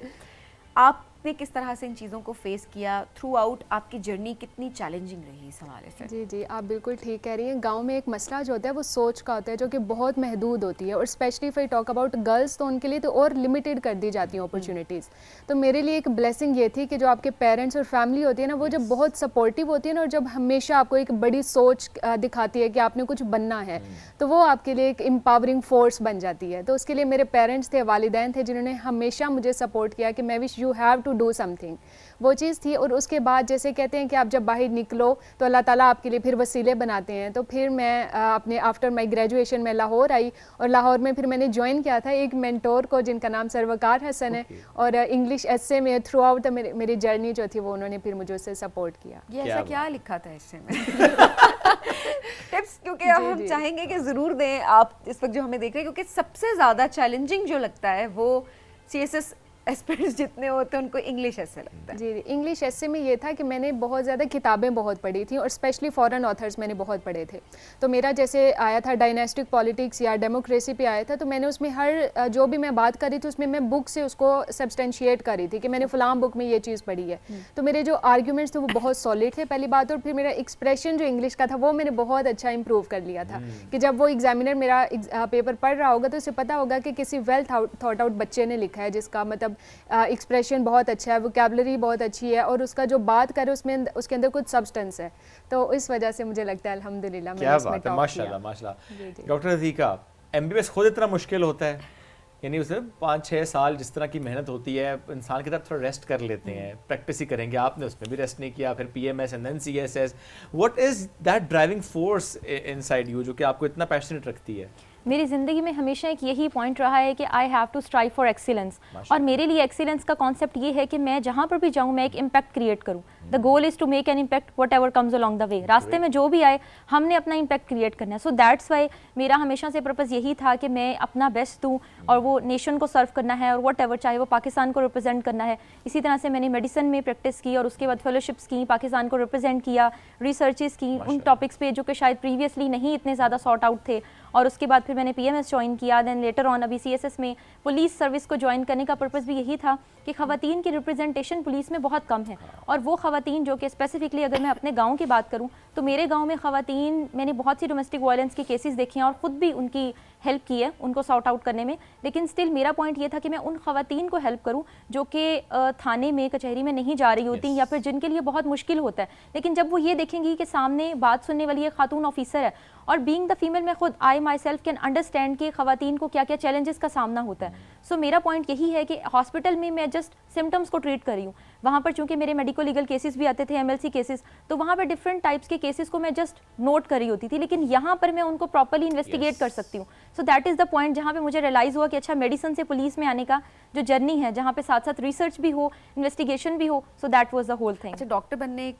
آپ نے کس طرح سے ان چیزوں کو فیس کیا تھرو آؤٹ, آپ کی جرنی کتنی چیلنجنگ رہی اس حوالے سے؟ جی جی, آپ بالکل ٹھیک کہہ رہی ہیں. گاؤں میں ایک مسئلہ جو ہوتا ہے وہ سوچ کا ہوتا ہے, جو کہ بہت محدود ہوتی ہے, اور especially if I talk about girls تو ان کے لیے تو اور لمیٹیڈ کر دی جاتی ہیں اپرچونیٹیز. تو میرے لیے ایک بلیسنگ یہ تھی کہ جو آپ کے پیرنٹس اور فیملی ہوتی ہے نا, وہ جب بہت سپورٹیو ہوتی ہے نا, اور جب ہمیشہ آپ کو ایک بڑی سوچ دکھاتی ہے کہ آپ نے کچھ بننا ہے, تو وہ آپ کے لیے ایک امپاورنگ فورس بن جاتی ہے. تو اس کے لیے میرے پیرنٹس تھے, والدین تھے, جنہوں نے ہمیشہ مجھے سپورٹ کیا کہ Mahwish you have to do something. وہ چیز تھی. اور اس کے بعد جیسے کہتے ہیں کہ آپ جب باہر نکلو تو اللہ تعالیٰ آپ کے لیے پھر وسیلے بناتے ہیں. تو پھر میں اپنے آفٹر مائی گریجویشن میں لاہور آئی, اور لاہور میں پھر میں نے جوائن کیا تھا ایک مینٹور کو جن کا نام سروکار حسن ہے, اور انگلش ایسے میں تھرو آؤٹ میری جرنی جو تھی وہ انہوں نے پھر مجھے اس سے سپورٹ کیا. یہ ایسا کیا لکھا تھا ایسے میں ٹپس, کیونکہ ہم چاہیں گے کہ ضرور دیں آپ اس وقت جو ہمیں دیکھ رہے ہیں, کیونکہ سب سے زیادہ چیلنجنگ جو لگتا ہے وہ CSS ایسپیرنٹس جتنے ہوتے ہیں ان کو انگلش ایسے لگتا ہے. جی, انگلش ایسے میں یہ تھا کہ میں نے بہت زیادہ کتابیں بہت پڑھی تھیں, اور اسپیشلی فارن آتھرس میں نے بہت پڑھے تھے. تو میرا جیسے آیا تھا ڈائناسٹک پالیٹکس یا ڈیموکریسی پہ آیا تھا, تو میں نے اس میں ہر جو بھی میں بات کری تھی اس میں بک سے اس کو سبسٹینشیٹ کری تھی کہ میں نے فلاں بک میں یہ چیز پڑھی ہے. تو میرے جو آرگیومنٹس تھے وہ بہت سالڈ تھے پہلی بات, اور پھر میرا ایکسپریشن جو انگلش کا تھا وہ میں نے بہت اچھا امپروو کر لیا تھا کہ جب وہ ایگزامینر میرا پیپر پڑھ رہا ہوگا تو اسے پتہ ہوگا کہ کسی ویل تھاٹ آؤٹ بچے نے لکھا ہے, جس کا مطلب ایکسپریشن بہت اچھا ہے, ووکیبلری بہت اچھی ہے, اور اس کا جو بات کرے اس کے اندر کچھ سبسٹنس ہے. تو اس وجہ سے مجھے لگتا ہے الحمدللہ میں اس میں ٹاپ کیا. ماشاءاللہ ماشاءاللہ. ڈاکٹر عتیقہ, MBBS خود اتنا مشکل ہوتا ہے, یعنی اس میں 5-6 سال جس طرح کی محنت ہوتی ہے, انسان کی طرف تھوڑا ریسٹ کر لیتے ہیں, پریکٹس ہی کریں گے. آپ نے اس میں بھی ریسٹ نہیں کیا, پھر PMS and then CSS. What is that driving force inside you جو کہ آپ کو اتنا پیشنیٹ رکھتی ہے؟ میری زندگی میں ہمیشہ ایک یہی پوائنٹ رہا ہے کہ I have to strive for excellence. اور میرے لیے ایکسیلنس کا کانسیپٹ یہ ہے کہ میں جہاں پر بھی جاؤں میں ایک امپیکٹ کریٹ کروں. The goal is to make an impact whatever comes along the way. راستے میں جو بھی آئے ہم نے اپنا امپیکٹ کریٹ کرنا ہے. سو دیٹس وائی میرا ہمیشہ سے پرپز یہی تھا کہ میں اپنا بیسٹ دوں, اور وہ نیشن کو سرو کرنا ہے, اور وٹ ایور چاہے وہ پاکستان کو ریپرزینٹ کرنا ہے. اسی طرح سے میں نے میڈیسن میں پریکٹس کی, اور اس کے بعد فیلوشپس کی, پاکستان کو ریپرزینٹ کیا, ریسرچز کی ان ٹاپکس پہ جو کہ شاید پریویسلی نہیں اتنے زیادہ سارٹ آؤٹ تھے. اور اس کے بعد پھر میں نے PMS جوائن کیا. دین لیٹر آن ابھی CSS میں پولیس سروس کو جوائن کرنے کا پرپز بھی یہی تھا کہ خواتین کی ریپرزنٹیشن پولیس میں بہت کم ہے, اور وہ خواتین جو کہ اسپیسیفکلی اگر میں اپنے گاؤں کی بات کروں تو میرے گاؤں میں خواتین, میں نے بہت سی ڈومیسٹک وائلنس کے کیسز دیکھے ہیں اور خود بھی ان کی ہیلپ کی ہے ان کو سارٹ آؤٹ کرنے میں, لیکن اسٹل میرا پوائنٹ یہ تھا کہ میں ان خواتین کو ہیلپ کروں جو کہ تھانے میں کچہری میں نہیں جا رہی ہوتی یا پھر جن کے لیے بہت مشکل ہوتا ہے, لیکن جب وہ یہ دیکھیں گی کہ سامنے بات سننے والی ایک خاتون آفیسر ہے, اور بینگ دا فیمیل میں خود آئی مائی سیلف کین انڈرسٹینڈ کہ خواتین کو کیا کیا چیلنجز کا سامنا ہوتا ہے. سو میرا پوائنٹ یہی ہے کہ ہاسپٹل میں جسٹ سمٹمس کو ٹریٹ کر رہی ہوں, وہاں پر چونکہ میرے میڈیکو لیگل کیسز بھی آتے تھے, MLC کیسز, تو وہاں پر ڈفرنٹ ٹائپس کے کیسز کو میں جسٹ نوٹ کر رہی ہوتی تھی, لیکن یہاں پر میں ان کو پراپرلی انویسٹیگیٹ کر سکتی ہوں. So that is the point جہاں پہ مجھے ریئلائز ہوا کہ اچھا میڈیسن سے پولیس میں آنے کا جو جرنی ہے, جہاں پہ ساتھ ساتھ ریسرچ بھی ہو, انویسٹیگیشن بھی ہو, so that was the whole thing. اچھا, ڈاکٹر بننے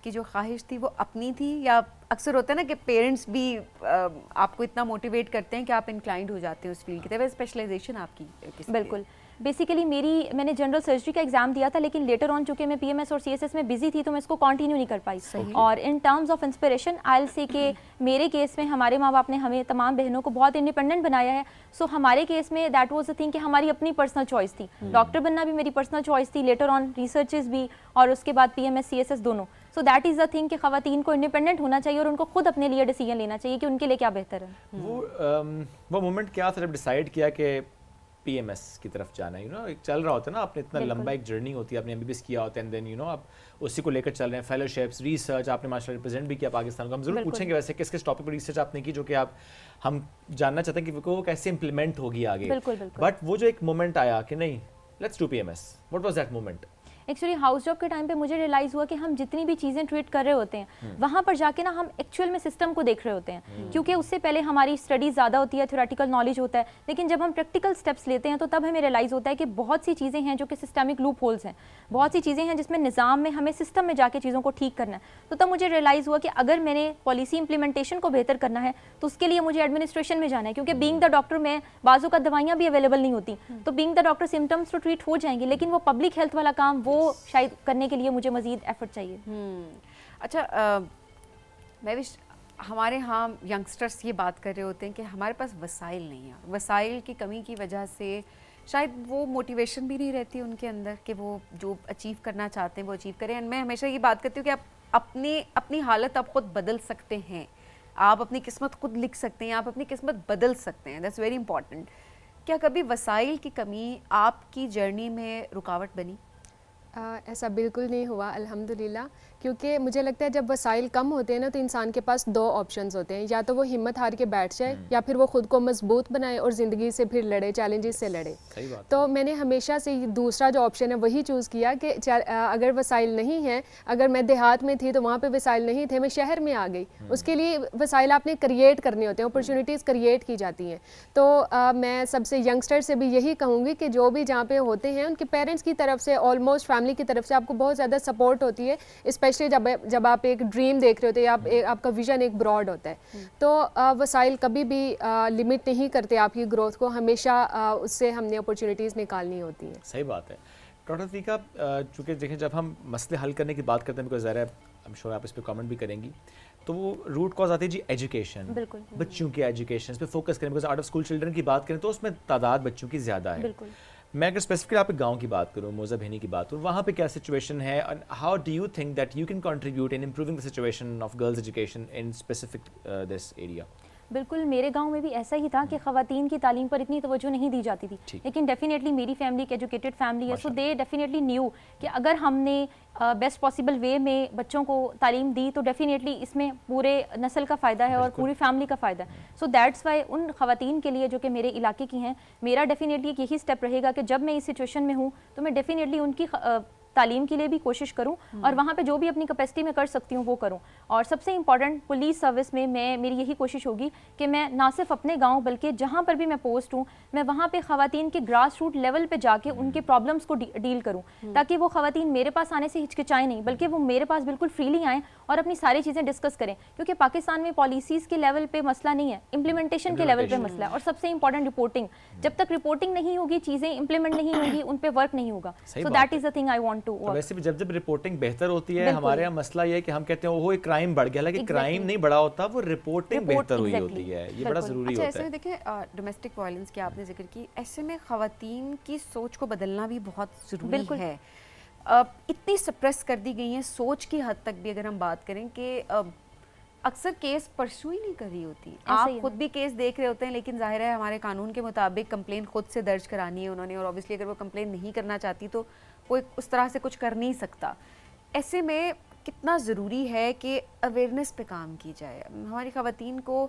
کی جو خواہش تھی وہ اپنی تھی, یا اکثر ہوتا ہے نا کہ پیرنٹس بھی آپ کو اتنا موٹیویٹ کرتے ہیں کہ آپ انکلائنڈ ہو جاتے ہیں اس فیلڈ کی طرف؟ اسپیشلائزیشن آپ کی بالکل بیسیکلی میں نے جنرل سرجری کا ایگزام دیا تھا, لیکن لیٹر آن چونکہ میں PMS اور CSS میں بزی تھی تو میں اس کو کنٹینیو نہیں کر پائی. اور ان ٹرمز آف انسپریشن آئی ول سے کہ میرے کیس میں ہمارے ماں باپ نے ہمیں تمام بہنوں کو بہت انڈیپینڈنٹ بنایا ہے. سو ہمارے کیس میں دیٹ واز اے تھنگ کہ ہماری اپنی پرسنل چوائس تھی. ڈاکٹر بننا بھی میری پرسنل چوائس تھی, لیٹر آن ریسرچز بھی, اور اس کے بعد PMS CSS دونوں. So that is a thing کہ خواتین کو انڈیپینڈنٹ ہونا چاہیے اور ان کو خود اپنے لیے ڈیسیجن لینا چاہیے کہ ان کے لیے کیا بہتر ہے. وہ مومنٹ کیا تھا جب ڈیسائیڈ کیا کہ PMS کی طرف جانا ہے؟ ایک چل رہا ہوتا ہے نا, آپ نے اتنا لمبا ایک جرنی ہوتی ہے, آپ نے MBBS کیا ہوتا ہے, اینڈ دین آپ اسی کو لے کر چل رہے ہیں, فیلوشپس, ریسرچ, آپ نے ماشاء اللہ ریپرزینٹ بھی کیا پاکستان کو. ہم ضرور پوچھیں گے ویسے کس کس ٹاپک پر ریسرچ آپ نے کی, جو کہ ہم جاننا چاہتے ہیں کہ وہ کیسے امپلیمنٹ ہوگی آگے. بٹ وہ جو ایک مومنٹ آیا کہ نہیں let's do PMS, what was that moment? Actually house job کے ٹائم پہ مجھے ریئلائز ہوا کہ ہم جتنی بھی چیزیں ٹریٹ کر رہے ہوتے ہیں وہاں پر جا کے نا ہم ایکچوئل میں سسٹم کو دیکھ رہے ہوتے ہیں, کیونکہ اس سے پہلے ہماری اسٹڈیز زیادہ ہوتی ہے, تھیوریٹیکل نالج ہوتا ہے, لیکن جب ہم پریکٹیکل اسٹیپس لیتے ہیں تو تب ہمیں ریئلائز ہوتا ہے کہ بہت سی چیزیں ہیں جو کہ سسٹمک لوپ ہولز ہیں, بہت سی چیزیں ہیں جس میں نظام میں ہمیں سسٹم میں جا کے چیزوں کو ٹھیک کرنا ہے. تو تب مجھے ریئلائز ہوا کہ اگر میں نے پالیسی امپلیمنٹیشن کو بہتر کرنا ہے تو اس کے لیے مجھے ایڈمنسٹریشن میں جانا ہے, کیونکہ بینگ دا ڈاکٹر میں بعضوں کا دوائیاں بھی اویلیبل نہیں ہوتی, تو بینگ دا ڈاکٹر سمٹمس تو ٹریٹ ہو جائیں گے, لیکن وہ پبلک ہیلتھ والا کام وہ شاید کرنے کے لیے مجھے مزید ایفرٹ چاہیے. اچھا, میں بھی ہمارے ہاں ینگسٹرس یہ بات کر رہے ہوتے ہیں کہ ہمارے پاس وسائل نہیں ہیں, وسائل کی کمی کی وجہ سے شاید وہ موٹیویشن بھی نہیں رہتی ان کے اندر کہ وہ جو اچیو کرنا چاہتے ہیں وہ اچیو کریں. اینڈ میں ہمیشہ یہ بات کرتی ہوں کہ آپ اپنی حالت آپ خود بدل سکتے ہیں, آپ اپنی قسمت خود لکھ سکتے ہیں, آپ اپنی قسمت بدل سکتے ہیں. That's very important. کیا کبھی وسائل کی کمی آپ کی جرنی میں رکاوٹ بنی؟ ایسا بالکل نہیں ہوا الحمدللہ, کیونکہ مجھے لگتا ہے جب وسائل کم ہوتے ہیں نا تو انسان کے پاس دو آپشنز ہوتے ہیں, یا تو وہ ہمت ہار کے بیٹھ جائے یا پھر وہ خود کو مضبوط بنائے اور زندگی سے پھر لڑے, چیلنجز سے لڑے. تو میں نے ہمیشہ سے دوسرا جو آپشن ہے وہی چوز کیا کہ اگر وسائل نہیں ہیں, اگر میں دیہات میں تھی تو وہاں پہ وسائل نہیں تھے, میں شہر میں آ گئی, اس کے لیے وسائل آپ نے کریٹ کرنے ہوتے ہیں, اپرچونیٹیز کریٹ کی جاتی ہیں. تو میں سب سے ینگسٹر سے بھی یہی کہوں گی کہ جو بھی جہاں پہ ہوتے ہیں ان کے پیرنٹس کی طرف سے, آلموسٹ فیملی کی طرف سے آپ کو بہت زیادہ سپورٹ ہوتی ہے, اسپیشلی جب آپ ایک ڈریم دیکھ رہے ہوتے ہیں, آپ کا ویژن ایک براڈ ہوتا ہے. تو وسائل کبھی بھی لمٹ نہیں کرتے آپ کی گروتھ کو, ہمیشہ اس سے ہم نے اپرچونیٹیز نکالنی ہوتی ہیں. صحیح بات ہے. ڈاکٹر عتیقہ, چونکہ دیکھیں جب ہم مسئلے حل کرنے کی بات کرتے ہیں, because ظاہر ہے I'm sure آپ اس پہ کامنٹ بھی کریں گی, تو وہ روٹ کاز آتی ہے جی ایجوکیشن, بچوں کی ایجوکیشن پہ فوکس کریں, because out of school children کی بات کریں تو اس میں تعداد بچوں کی زیادہ ہے. میں اگر اسپیسیفکلی آپ کے گاؤں کی بات کروں, موزہ بہنی کی بات کروں, وہاں پہ کیا سچویشن ہے, how do you think that you can contribute in improving the situation of girls education in specific this area? بالکل میرے گاؤں میں بھی ایسا ہی تھا کہ خواتین کی تعلیم پر اتنی توجہ نہیں دی جاتی تھی, لیکن ڈیفینیٹلی میری فیملی ایک ایجوکیٹڈ فیملی ہے, سو دے ڈیفینیٹلی نیو کہ اگر ہم نے بیسٹ پاسبل وے میں بچوں کو تعلیم دی تو ڈیفینیٹلی اس میں پورے نسل کا فائدہ ہے اور پوری فیملی کا فائدہ ہے. سو دیٹس وائی ان خواتین کے لیے جو کہ میرے علاقے کی ہیں, میرا ڈیفینیٹلی ایک یہی اسٹیپ رہے گا کہ جب میں اس سچویشن میں ہوں تو میں ڈیفینیٹلی ان کی تعلیم کے لیے بھی کوشش کروں اور وہاں پہ جو بھی اپنی کیپیسٹی میں کر سکتی ہوں وہ کروں. اور سب سے امپورٹنٹ پولیس سروس میں میری یہی کوشش ہوگی کہ میں نہ صرف اپنے گاؤں بلکہ جہاں پر بھی میں پوسٹ ہوں میں وہاں پہ خواتین کے گراس روٹ لیول پہ جا کے ان کے پرابلمس کو ڈیل کروں, تاکہ وہ خواتین میرے پاس آنے سے ہچکچائیں نہیں, بلکہ وہ میرے پاس بالکل فریلی آئیں اور اپنی ساری چیزیں ڈسکس کریں. کیونکہ پاکستان میں پالیسیز کے لیول پہ مسئلہ نہیں ہے, امپلیمنٹیشن کے لیول پہ مسئلہ ہے, اور سب سے امپورٹنٹ رپورٹنگ. جب تک رپورٹنگ نہیں ہوگی, چیزیں امپلیمنٹ نہیں ہوں گی, ان پہ ورک نہیں ہوگا. So that is the thing I want to تو work. ویسے بھی جب رپورٹنگ بہتر ہوتی ہے, ہمارے یہاں مسئلہ یہ ہے کہ ہم کہتے ہیں وہ کرائم بڑھ گیا, لیکن کرائم نہیں بڑھا ہوتا, وہ رپورٹنگ بہتر ہوئی ہوتی ہے, یہ بڑا ضروری اچھا ہوتا ایسے ہے. میں دیکھیں ڈومیسٹک وائلنس کی آپ نے ذکر کی, ایسے میں خواتین کی سوچ کو بدلنا بھی بہت ضروری ہے. اتنی سپریس کر دی گئی ہیں سوچ کی حد تک بھی اگر ہم بات کریں کہ اکثر کیس پرسو ہی نہیں کر رہی ہوتی. آپ خود بھی کیس دیکھ رہے ہوتے ہیں, لیکن ظاہر ہے ہمارے قانون کے مطابق کمپلین خود سے درج کرانی ہے انہوں نے, اور اوبیسلی اگر وہ کمپلین نہیں کرنا چاہتی تو کوئی اس طرح سے کچھ کر نہیں سکتا. ایسے میں کتنا ضروری ہے کہ اویئرنیس پہ کام کی جائے, ہماری خواتین کو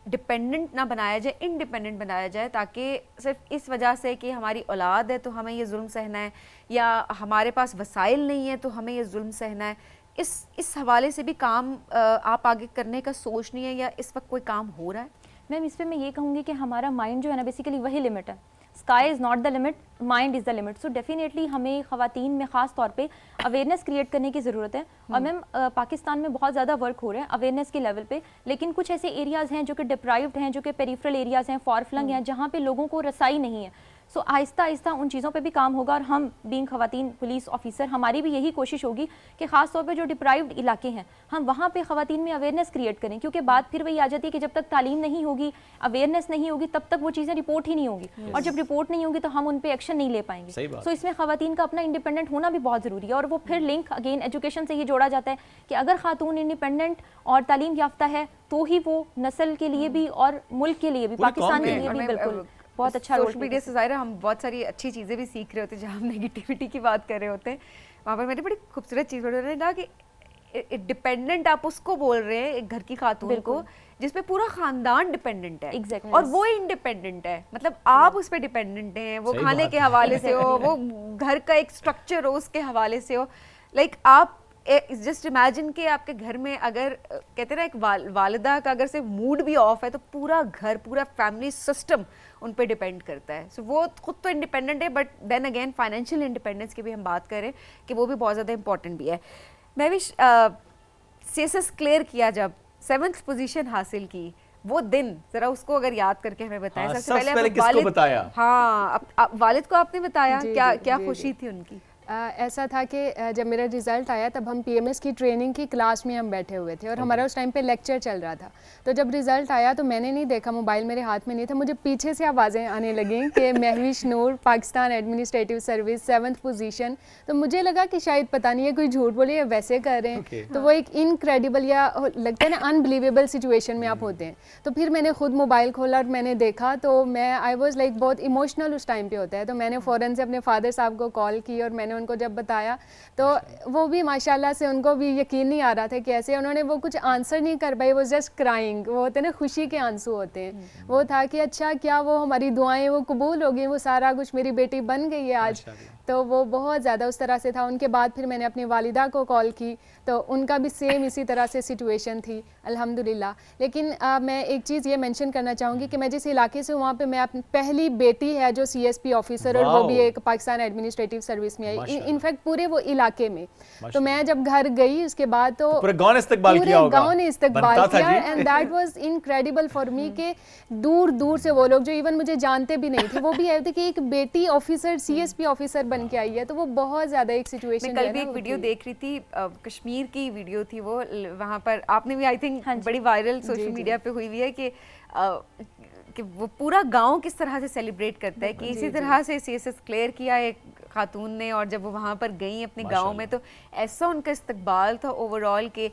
ڈپینڈنٹ نہ بنایا جائے, انڈیپینڈنٹ بنایا جائے, تاکہ صرف اس وجہ سے کہ ہماری اولاد ہے تو ہمیں یہ ظلم سہنا ہے, یا ہمارے پاس وسائل نہیں ہے تو ہمیں یہ ظلم سہنا ہے. اس حوالے سے بھی کام آپ آگے کرنے کا سوچ نہیں ہے, یا اس وقت کوئی کام ہو رہا ہے؟ میم اس پہ میں یہ کہوں گی کہ ہمارا مائنڈ جو ہے نا بیسیکلی وہی لمٹ ہے. Sky is not the limit, mind is the limit. So definitely ہمیں خواتین میں خاص طور پہ اویئرنیس کریٹ کرنے کی ضرورت ہے. اور میم پاکستان میں بہت زیادہ ورک ہو رہے ہیں اویئرنیس کے لیول پہ, لیکن کچھ ایسے ایریاز ہیں جو کہ ڈپرائیوڈ ہیں, جو کہ پیریفرل ایریاز ہیں, فار فلنگ ہیں, جہاں پہ لوگوں کو رسائی نہیں ہے. سو آہستہ آہستہ ان چیزوں پہ بھی کام ہوگا, اور ہم بینگ خواتین پولیس آفیسر ہماری بھی یہی کوشش ہوگی کہ خاص طور پہ جو ڈپرائیوڈ علاقے ہیں ہم وہاں پہ خواتین میں اویئرنیس کریٹ کریں, کیونکہ بات پھر وہی آ جاتی ہے کہ جب تک تعلیم نہیں ہوگی, اویئرنیس نہیں ہوگی, تب تک وہ چیزیں رپورٹ ہی نہیں ہوگی, اور جب رپورٹ نہیں ہوگی تو ہم ان پہ ایکشن نہیں لے پائیں گے. سو اس میں خواتین کا اپنا انڈیپینڈنٹ ہونا بھی بہت ضروری ہے, اور وہ پھر لنک اگین ایجوکیشن سے ہی جوڑا جاتا ہے کہ اگر خاتون انڈیپینڈنٹ اور تعلیم یافتہ ہے تو ہی وہ نسل کے لیے بھی اور ملک کے لیے بھی, پاکستان کے لیے بھی بالکل بہت اچھا رول. سوشل میڈیا سے ظاہر ہے ہم بہت ساری اچھی چیزیں بھی سیکھ رہے ہوتے ہیں, جہاں ہم نیگیٹیوٹی کی بات کر رہے ہوتے ہیں وہاں پر میں نے بڑی خوبصورت چیز انہوں نے کہا کہ ڈپینڈنٹ آپ اس کو بول رہے ہیں, ایک گھر کی خاتون کو جس پہ پورا خاندان ڈپینڈنٹ ہے, اور وہ انڈیپینڈنٹ ہے, مطلب آپ اس پہ ڈپینڈنٹ ہیں, وہ کھانے کے حوالے سے ہو, وہ گھر کا ایک اسٹرکچر ہو اس کے حوالے سے ہو. لائک آپ جسٹ امیجن کہ آپ کے گھر میں اگر کہتے ہیں نا ایک والدہ کا اگر سے موڈ بھی آف ہے تو پورا گھر, پورا فیملی سسٹم ان پہ ڈپینڈ کرتا ہے. سو وہ خود تو انڈیپینڈنٹ ہے, but then again financial independence کی بھی ہم بات کریں کہ وہ بھی بہت زیادہ امپورٹنٹ بھی ہے. میں بھی سی ایس ایس کلیئر کیا, جب 7th پوزیشن حاصل کی, وہ دن ذرا اس کو اگر یاد کر کے ہمیں بتائیں. سب سے پہلے کس کو بتایا؟ ہاں والد کو آپ نے بتایا, کیا خوشی تھی ان کی؟ ایسا تھا کہ جب میرا رزلٹ آیا تب ہم پی ایم ایس کی ٹریننگ کی کلاس میں ہم بیٹھے ہوئے تھے, اور ہمارا اس ٹائم پہ لیکچر چل رہا تھا. تو جب رزلٹ آیا تو میں نے نہیں دیکھا, موبائل میرے ہاتھ میں نہیں تھا, مجھے پیچھے سے آوازیں آنے لگیں کہ Mahwish Noor Pakistan administrative service 7th position. تو مجھے لگا کہ شاید پتہ نہیں ہے کوئی جھوٹ بولے یا ویسے کر رہے ہیں. تو وہ ایک انکریڈیبل یا لگتا ہے نا انبلیویبل سچویشن میں آپ ہوتے ہیں. تو پھر میں نے خود موبائل کھولا اور میں نے دیکھا, تو میں آئی واز لائک بہت ایموشنل اس ٹائم پہ ہوتا ہے. تو میں نے فوراً سے اپنے فادر صاحب کو کال کی, اور میں نے ان کو جب بتایا تو وہ بھی ماشاءاللہ سے ان کو بھی یقین نہیں آ رہا تھا کہ ایسے, انہوں نے وہ کچھ آنسر نہیں کر پائی, وہ جسٹ کرائنگ, وہ ہوتے ہیں نا خوشی کے آنسو ہوتے ہیں. وہ تھا کہ اچھا کیا وہ ہماری دعائیں وہ قبول ہو گئی, وہ سارا کچھ میری بیٹی بن گئی ہے آج. تو وہ بہت زیادہ اس طرح سے تھا. ان کے بعد پھر میں نے اپنی والدہ کو کال کی, تو ان کا بھی سیم اسی طرح سے سچویشن تھی الحمدللہ. لیکن میں ایک چیز یہ مینشن کرنا چاہوں گی کہ میں جس علاقے سے وہاں پہ میں اپنی پہلی بیٹی ہے جو سی ایس پی آفیسر, اور وہ بھی ایک پاکستان ایڈمنسٹریٹو سروس میں آئی, انفیکٹ پورے وہ علاقے میں. تو میں جب گھر گئی اس کے بعد تو پورے گاؤں نے استقبال کیا ہوگا, گاؤں نے استقبال کیا, and that was incredible for me کہ دور دور سے وہ لوگ جو ایون مجھے جانتے بھی نہیں تھے وہ بھی آئے تھے کہ ایک بیٹی officer C S P officer بن کے آئی ہے. تو وہ بہت زیادہ ایک سچویشن. میں کل بھی ایک ویڈیو دیکھ رہی تھی, کشمیر کی ویڈیو تھی وہ, وہاں پر آپ نے بھی آئی تھنک بڑی وائرل سوشل میڈیا پہ ہوئی ہوئی ہے کہ وہ پورا گاؤں کس طرح سے سیلیبریٹ کرتا ہے, کہ اسی طرح سے سی ایس ایس کلیئر کیا ایک خاتون نے, اور جب وہ وہاں پر گئیں اپنے گاؤں میں تو ایسا ان کا استقبال تھا اوور آل کہ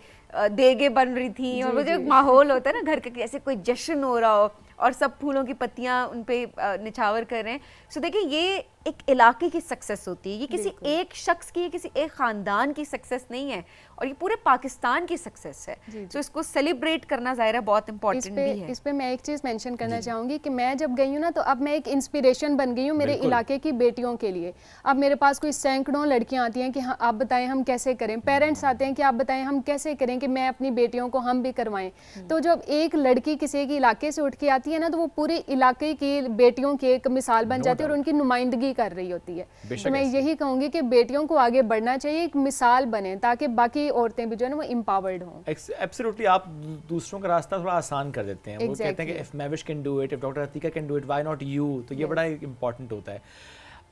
دیگیں بن رہی تھیں, اور وہ جو ماحول ہوتا ہے نا گھر کا, جیسے کوئی جشن ہو رہا ہو, اور سب پھولوں کی پتیاں ان پہ نچھاور کر رہے ہیں. سو دیکھیں یہ ایک علاقے کی سکسیس ہوتی ہے, یہ کسی ایک شخص کی, کسی ایک خاندان کی سکسیس نہیں ہے, اور یہ پورے پاکستان کی سکسیس ہے. سو اس کو سیلیبریٹ کرنا ظاہر ہے بہت امپورٹنٹ بھی ہے. اس پہ میں ایک چیز مینشن کرنا چاہوں گی کہ میں جب گئی ہوں نا تو اب میں ایک انسپریشن بن گئی ہوں میرے علاقے کی بیٹیوں کے لیے. اب میرے پاس کوئی سینکڑوں لڑکیاں آتی ہیں کہ ہاں آپ بتائیں ہم کیسے کریں, پیرنٹس آتے ہیں کہ آپ بتائیں ہم کیسے کریں کہ میں اپنی بیٹیوں کو ہم بھی کروائیں. تو جب ایک لڑکی کسی ایک علاقے سے اٹھ کے آتی ہے نا تو وہ پورے علاقے کی بیٹیوں کی ایک مثال بن جاتی ہے, اور ان کی نمائندگی کر رہی ہوتی ہے. تو میں یہی کہوں گی کہ بیٹیوں کو آگے بڑھنا چاہیے, ایک مثال بنے, تاکہ باقی عورتیں بھی جو ہے نا وہ امپاورڈ ہوں. ایبسلیوٹلی آپ دوسروں کا راستہ تھوڑا آسان کر دیتے ہیں. وہ کہتے ہیں کہ if Mehwish can do it, if Dr. Atika can do it, why not you? تو یہ بڑا امپورٹنٹ ہوتا ہے.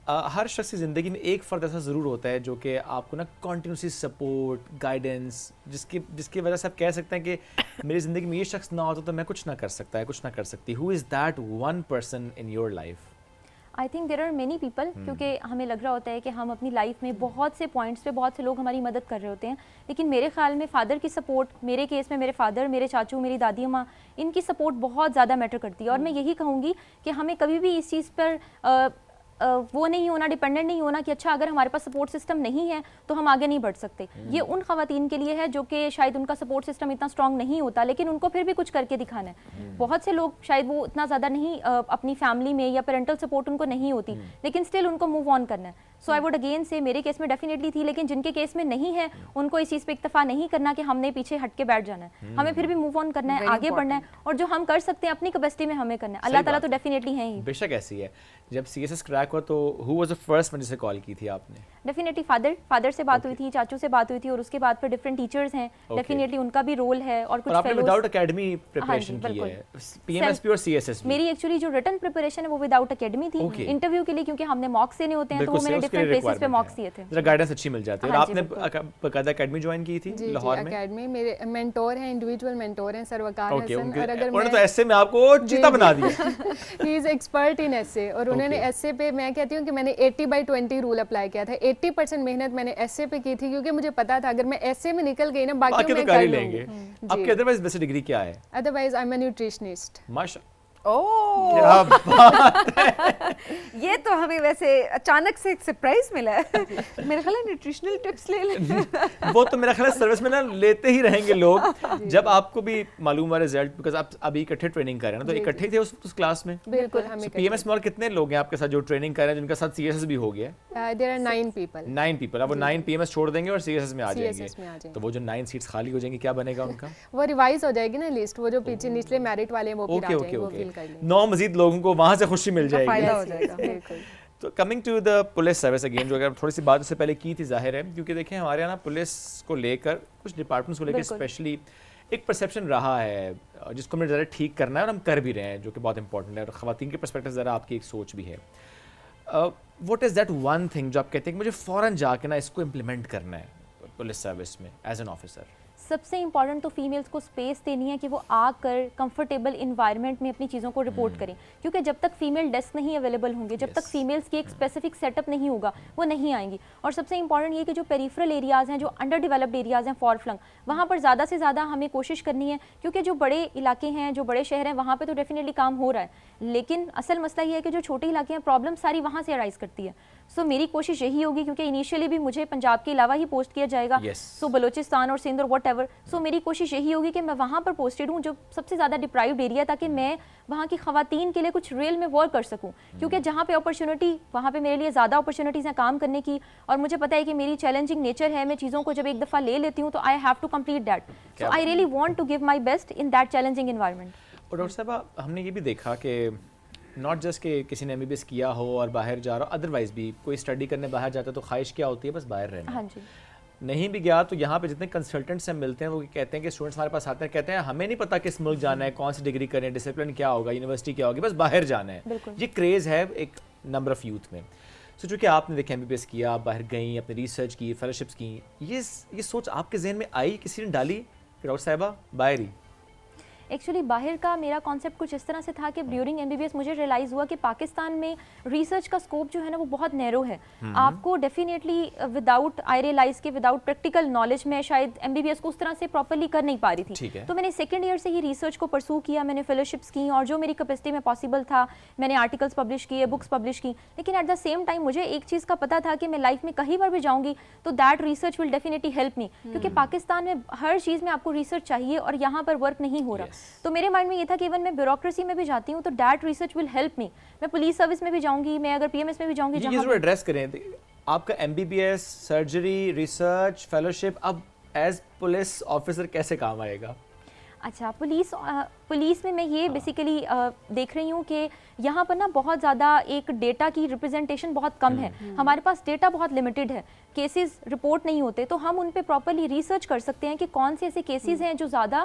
ہر شخص کی زندگی میں ایک فرد ایسا ضرور ہوتا ہے جو کہ آپ کو نا کنٹینیوسلی سپورٹ گائیڈنس جس کی وجہ سے آپ کہہ سکتے ہیں کہ میری زندگی میں یہ شخص نہ ہوتا تو میں کچھ نہ کر سکتا ہے کچھ نہ کر سکتی. Who is that one person in your life? I think there are many people, کیونکہ ہمیں لگ رہا ہوتا ہے کہ ہم اپنی لائف میں بہت سے پوائنٹس پہ بہت سے لوگ ہماری مدد کر رہے ہوتے ہیں, لیکن میرے خیال میں فادر کی سپورٹ, میرے کیس میں میرے فادر, میرے چاچو, میری دادی اماں, ان کی سپورٹ بہت زیادہ میٹر کرتی ہے. اور میں یہی کہوں گی کہ ہمیں کبھی بھی اس چیز پر وہ نہیں ہونا, ڈیپینڈنٹ نہیں ہونا کہ اچھا اگر ہمارے پاس سپورٹ سسٹم نہیں ہے تو ہم آگے نہیں بڑھ سکتے. یہ ان خواتین کے لیے ہے جو کہ شاید ان کا سپورٹ سسٹم اتنا اسٹرانگ نہیں ہوتا, لیکن ان کو پھر بھی کچھ کر کے دکھانا ہے. بہت سے لوگ شاید وہ اتنا زیادہ نہیں اپنی فیملی میں یا پیرنٹل سپورٹ ان کو نہیں ہوتی, لیکن اسٹل ان کو موو آن کرنا ہے. سو آئی ووڈ اگین سے میرے کیس میں ڈیفینیٹلی تھی, لیکن جن کے کیس میں نہیں ہے ان کو اس چیز پہ اکتفا نہیں کرنا کہ ہم نے پیچھے ہٹ کے بیٹھ جانا ہے. ہمیں پھر بھی موو آن کرنا ہے, آگے بڑھنا ہے, اور جو ہم کر سکتے ہیں اپنی کیپیسٹی میں ہمیں کرنا ہے. اللہ تعالیٰ تو ڈیفینیٹلی ہیں ہی. بے شک ایسی ہے. جب CSS کریک ہوا تو who was the first one جسے کال کی تھی آپ نے؟ ڈیفینیٹلی فادر سے بات ہوئی تھی, چاچو سے بات ہوئی تھی, اور اس کے بعد پھر ڈفرینٹ ٹیچرز ہیں, ڈیفینیٹلی ان کا بھی رول ہے. اور کچھ آپ نے وداؤٹ اکیڈمی پریپریشن کی ہے PMSP اور CSS. میری ایکچولی جو ریٹن پریپریشن ہے وہ وداؤٹ اکیڈمی تھی انٹرویو کے لیے, کیونکہ ہم نے ماکس دینے ہوتے ہیں تو وہ میں نے ڈفرینٹ پلیسز پہ ماکس دیے تھے. ذرا گائیڈنس اچھی مل جاتی ہے. اور آپ نے باقاعدہ اکیڈمی جوائن کی تھی لاہور میں؟ اکیڈمی میرے مینٹور ہیں, انڈیویجول مینٹور ہیں سر وقار حسن, اور اگر انہوں نے تو ایسے میں آپ کو چیتا بنا دیا. ہی از ایکسپرٹ ان ایسے, اور انہوں نے ایسے پہ میں کہتی ہوں کہ میں نے 80/20 رول اپلائی کیا تھا. 80% محنت میں نے ایسے پہ کی تھی کیونکہ مجھے پتا تھا اگر میں ایسے میں نکل گئی نا باقی میں کر لوں گی. آپ کی ادروائز ویسے ڈگری کیا ہے؟ Otherwise I am a nutritionist. ماشاء یہ تو ہمیں ویسے اچانک سے ایک سرپرائز ملا ہے. میرا خیال ہے نیوٹریشنل ٹپس لے لیں. وہ تو میرا خیال ہے سروس میں نا لیتے ہی رہیں گے لوگ جب آپ کو بھی معلوم ہوا رزلٹ, بیکاز آپ ابھی اکٹھے ٹریننگ کر رہے ہیں نا, تو اکٹھے تھے اس کلاس میں؟ بالکل. ہمیں PMS میں اور کتنے لوگ ہیں آپ کے ساتھ جو ٹریننگ کر رہے ہیں جن کا ساتھ CSS بھی ہو گیا؟ There are 9 people. 9 پیپل. اب وہ 9 PMS چھوڑ دیں گے اور CSS میں آ جائیں گے, تو وہ جو 9 سیٹس خالی ہو جائیں گی کیا بنے گا ان کا؟ وہ ریوائز ہو جائے گی نا لسٹ, وہ جو پیچھے نچلے میرٹ والے وہ پھر آ جائیں گے, وہ فل کر لیں گے. 9 مزید لوگوں کو وہاں سے خوشی مل جائے فائدہ گی. ہو جائے گا. بالکل. تو coming to the police service again, جو اگر تھوڑی سی بات اس سے پہلے کی تھی ظاہر ہے, کیونکہ دیکھیں ہمارے یہاں پولیس کو لے کر کچھ ڈپارٹمنٹس کو لے کے اسپیشلی ایک پرسیپشن رہا ہے جس کو ہمیں ذرا ٹھیک کرنا ہے, اور ہم کر بھی رہے ہیں, جو کہ بہت امپورٹنٹ ہے. اور خواتین کے پرسپیکٹو ذرا آپ کی ایک سوچ بھی ہے. What is that one thing جو آپ کہتے ہیں کہ مجھے فوراً جا کے نا اس کو امپلیمنٹ کرنا ہے پولیس سروس میں ایز این آفیسر؟ سب سے امپورٹنٹ تو فیمیلس کو اسپیس دینی ہے کہ وہ آ کر کمفرٹیبل انوائرمنٹ میں اپنی چیزوں کو رپورٹ کریں, کیونکہ جب تک فیمیل ڈیسک نہیں اویلیبل ہوں گے, جب تک فیمیلس کی ایک اسپیسیفک سیٹ اپ نہیں ہوگا, وہ نہیں آئیں گی. اور سب سے امپورٹنٹ یہ کہ جو پیریفرل ایریاز ہیں, جو انڈر ڈیولپڈ ایریاز ہیں, فار فلنگ, وہاں پر زیادہ سے زیادہ ہمیں کوشش کرنی ہے, کیونکہ جو بڑے علاقے ہیں, جو بڑے شہر ہیں, وہاں پہ تو ڈیفینیٹلی کام ہو رہا ہے, لیکن اصل مسئلہ یہ ہے کہ جو چھوٹے علاقے ہیں, پرابلم ساری وہاں سے ارائز کرتی ہے. سو میری کوشش یہی ہوگی, کیونکہ انیشیلی بھی مجھے پنجاب کے علاوہ ہی پوسٹ کیا جائے گا, سو بلوچستان اور سندھ اور واٹ ایور. سو میری کوشش یہی ہوگی کہ میں وہاں پر پوسٹڈ ہوں جو سب سے زیادہ ڈپرائیوڈ ایریا, تاکہ میں وہاں کی خواتین کے لیے کچھ ریئل میں ورک کر سکوں, کیونکہ جہاں پہ اپرچونٹی, وہاں پہ میرے لیے زیادہ اپرچونیٹیز ہیں کام کرنے کی, اور مجھے پتا ہے کہ میری چیلنجنگ نیچر ہے, میں چیزوں کو جب ایک دفعہ لے لیتی ہوں تو I have to complete that. So I really want to give my best in that challenging environment. اور ڈاکٹر صاحبہ ہم نے یہ بھی دیکھا کہ ناٹ جسٹ کہ کسی نے MBBS کیا ہو اور باہر جا رہا ہو, ادروائز بھی کوئی اسٹڈی کرنے باہر جاتا ہے تو خواہش کیا ہوتی ہے بس باہر رہنا. ہاں جی. نہیں بھی گیا تو یہاں پہ جتنے کنسلٹنٹس ہم ملتے ہیں وہ کہتے ہیں کہ اسٹوڈنٹس ہمارے پاس آتے ہیں, کہتے ہیں ہمیں نہیں پتا کس ملک جانا ہے, کون سی ڈگری کریں, ڈسپلن کیا ہوگا, یونیورسٹی کیا ہوگی, بس باہر جانا ہے. یہ کریز ہے ایک نمبر آف یوتھ میں. سو چونکہ آپ نے دیکھا MBBS کیا, آپ باہر گئیں, اپنے ریسرچ کی, فیلوشپس کی, یہ سوچ آپ کے ذہن میں آئی, کسی نے ڈالی کہ ڈاکٹر صاحبہ باہر ہی؟ ایکچولی باہر کا میرا کانسیپٹ کچھ اس طرح سے تھا کہ ڈیورنگ MBBS مجھے ریئلائز ہوا کہ پاکستان میں ریسرچ کا اسکوپ جو ہے نا وہ بہت نیرو ہے. آپ کو ڈیفینیٹلی وداؤٹ آئی ریئلائز کے وداؤٹ پریکٹیکل نالج میں شاید MBBS کو اس طرح سے پراپرلی کر نہیں پا رہی تھی. تو میں نے سیکنڈ ایئر سے ہی ریسرچ کو پرسو کیا, میں نے فیلوشپس کی, اور جو میری کیپیسٹی میں پاسبل تھا میں نے آرٹیکلس پبلش کیے, بکس پبلش کی. لیکن ایٹ دا سیم ٹائم مجھے ایک چیز کا پتا تھا کہ میں لائف میں کہیں پر بھی جاؤں گی تو that research will definitely help me, کیونکہ پاکستان میں ہر چیز میں آپ کو ریسرچ چاہیے اور یہاں پر ورک نہیں ہو رہا. تو میرے مائنڈ میں یہ تھا کہ ایون میں بیوروکریسی میں بھی جاتی ہوں تو that research will help me. میں پولیس سروس میں بھی جاؤں گی, میں اگر PMS میں بھی جاؤں گی. یہ ضرور ایڈریس کریں آپ کا MBBS, سرجری, ریسرچ, فیلوشپ اب ایز پولیس آفیسر کیسے کام آئے گا؟ اچھا, پولیس میں یہ بیسیکلی دیکھ رہی ہوں کہ یہاں پر نا بہت زیادہ ایک ڈیٹا کی ریپرزنٹیشن بہت کم ہے, ہمارے پاس ڈیٹا بہت لمیٹڈ ہے, کیسز رپورٹ نہیں ہوتے, تو ہم ان پہ پراپرلی ریسرچ کر سکتے ہیں کہ کون سے ایسے کیسز ہیں جو زیادہ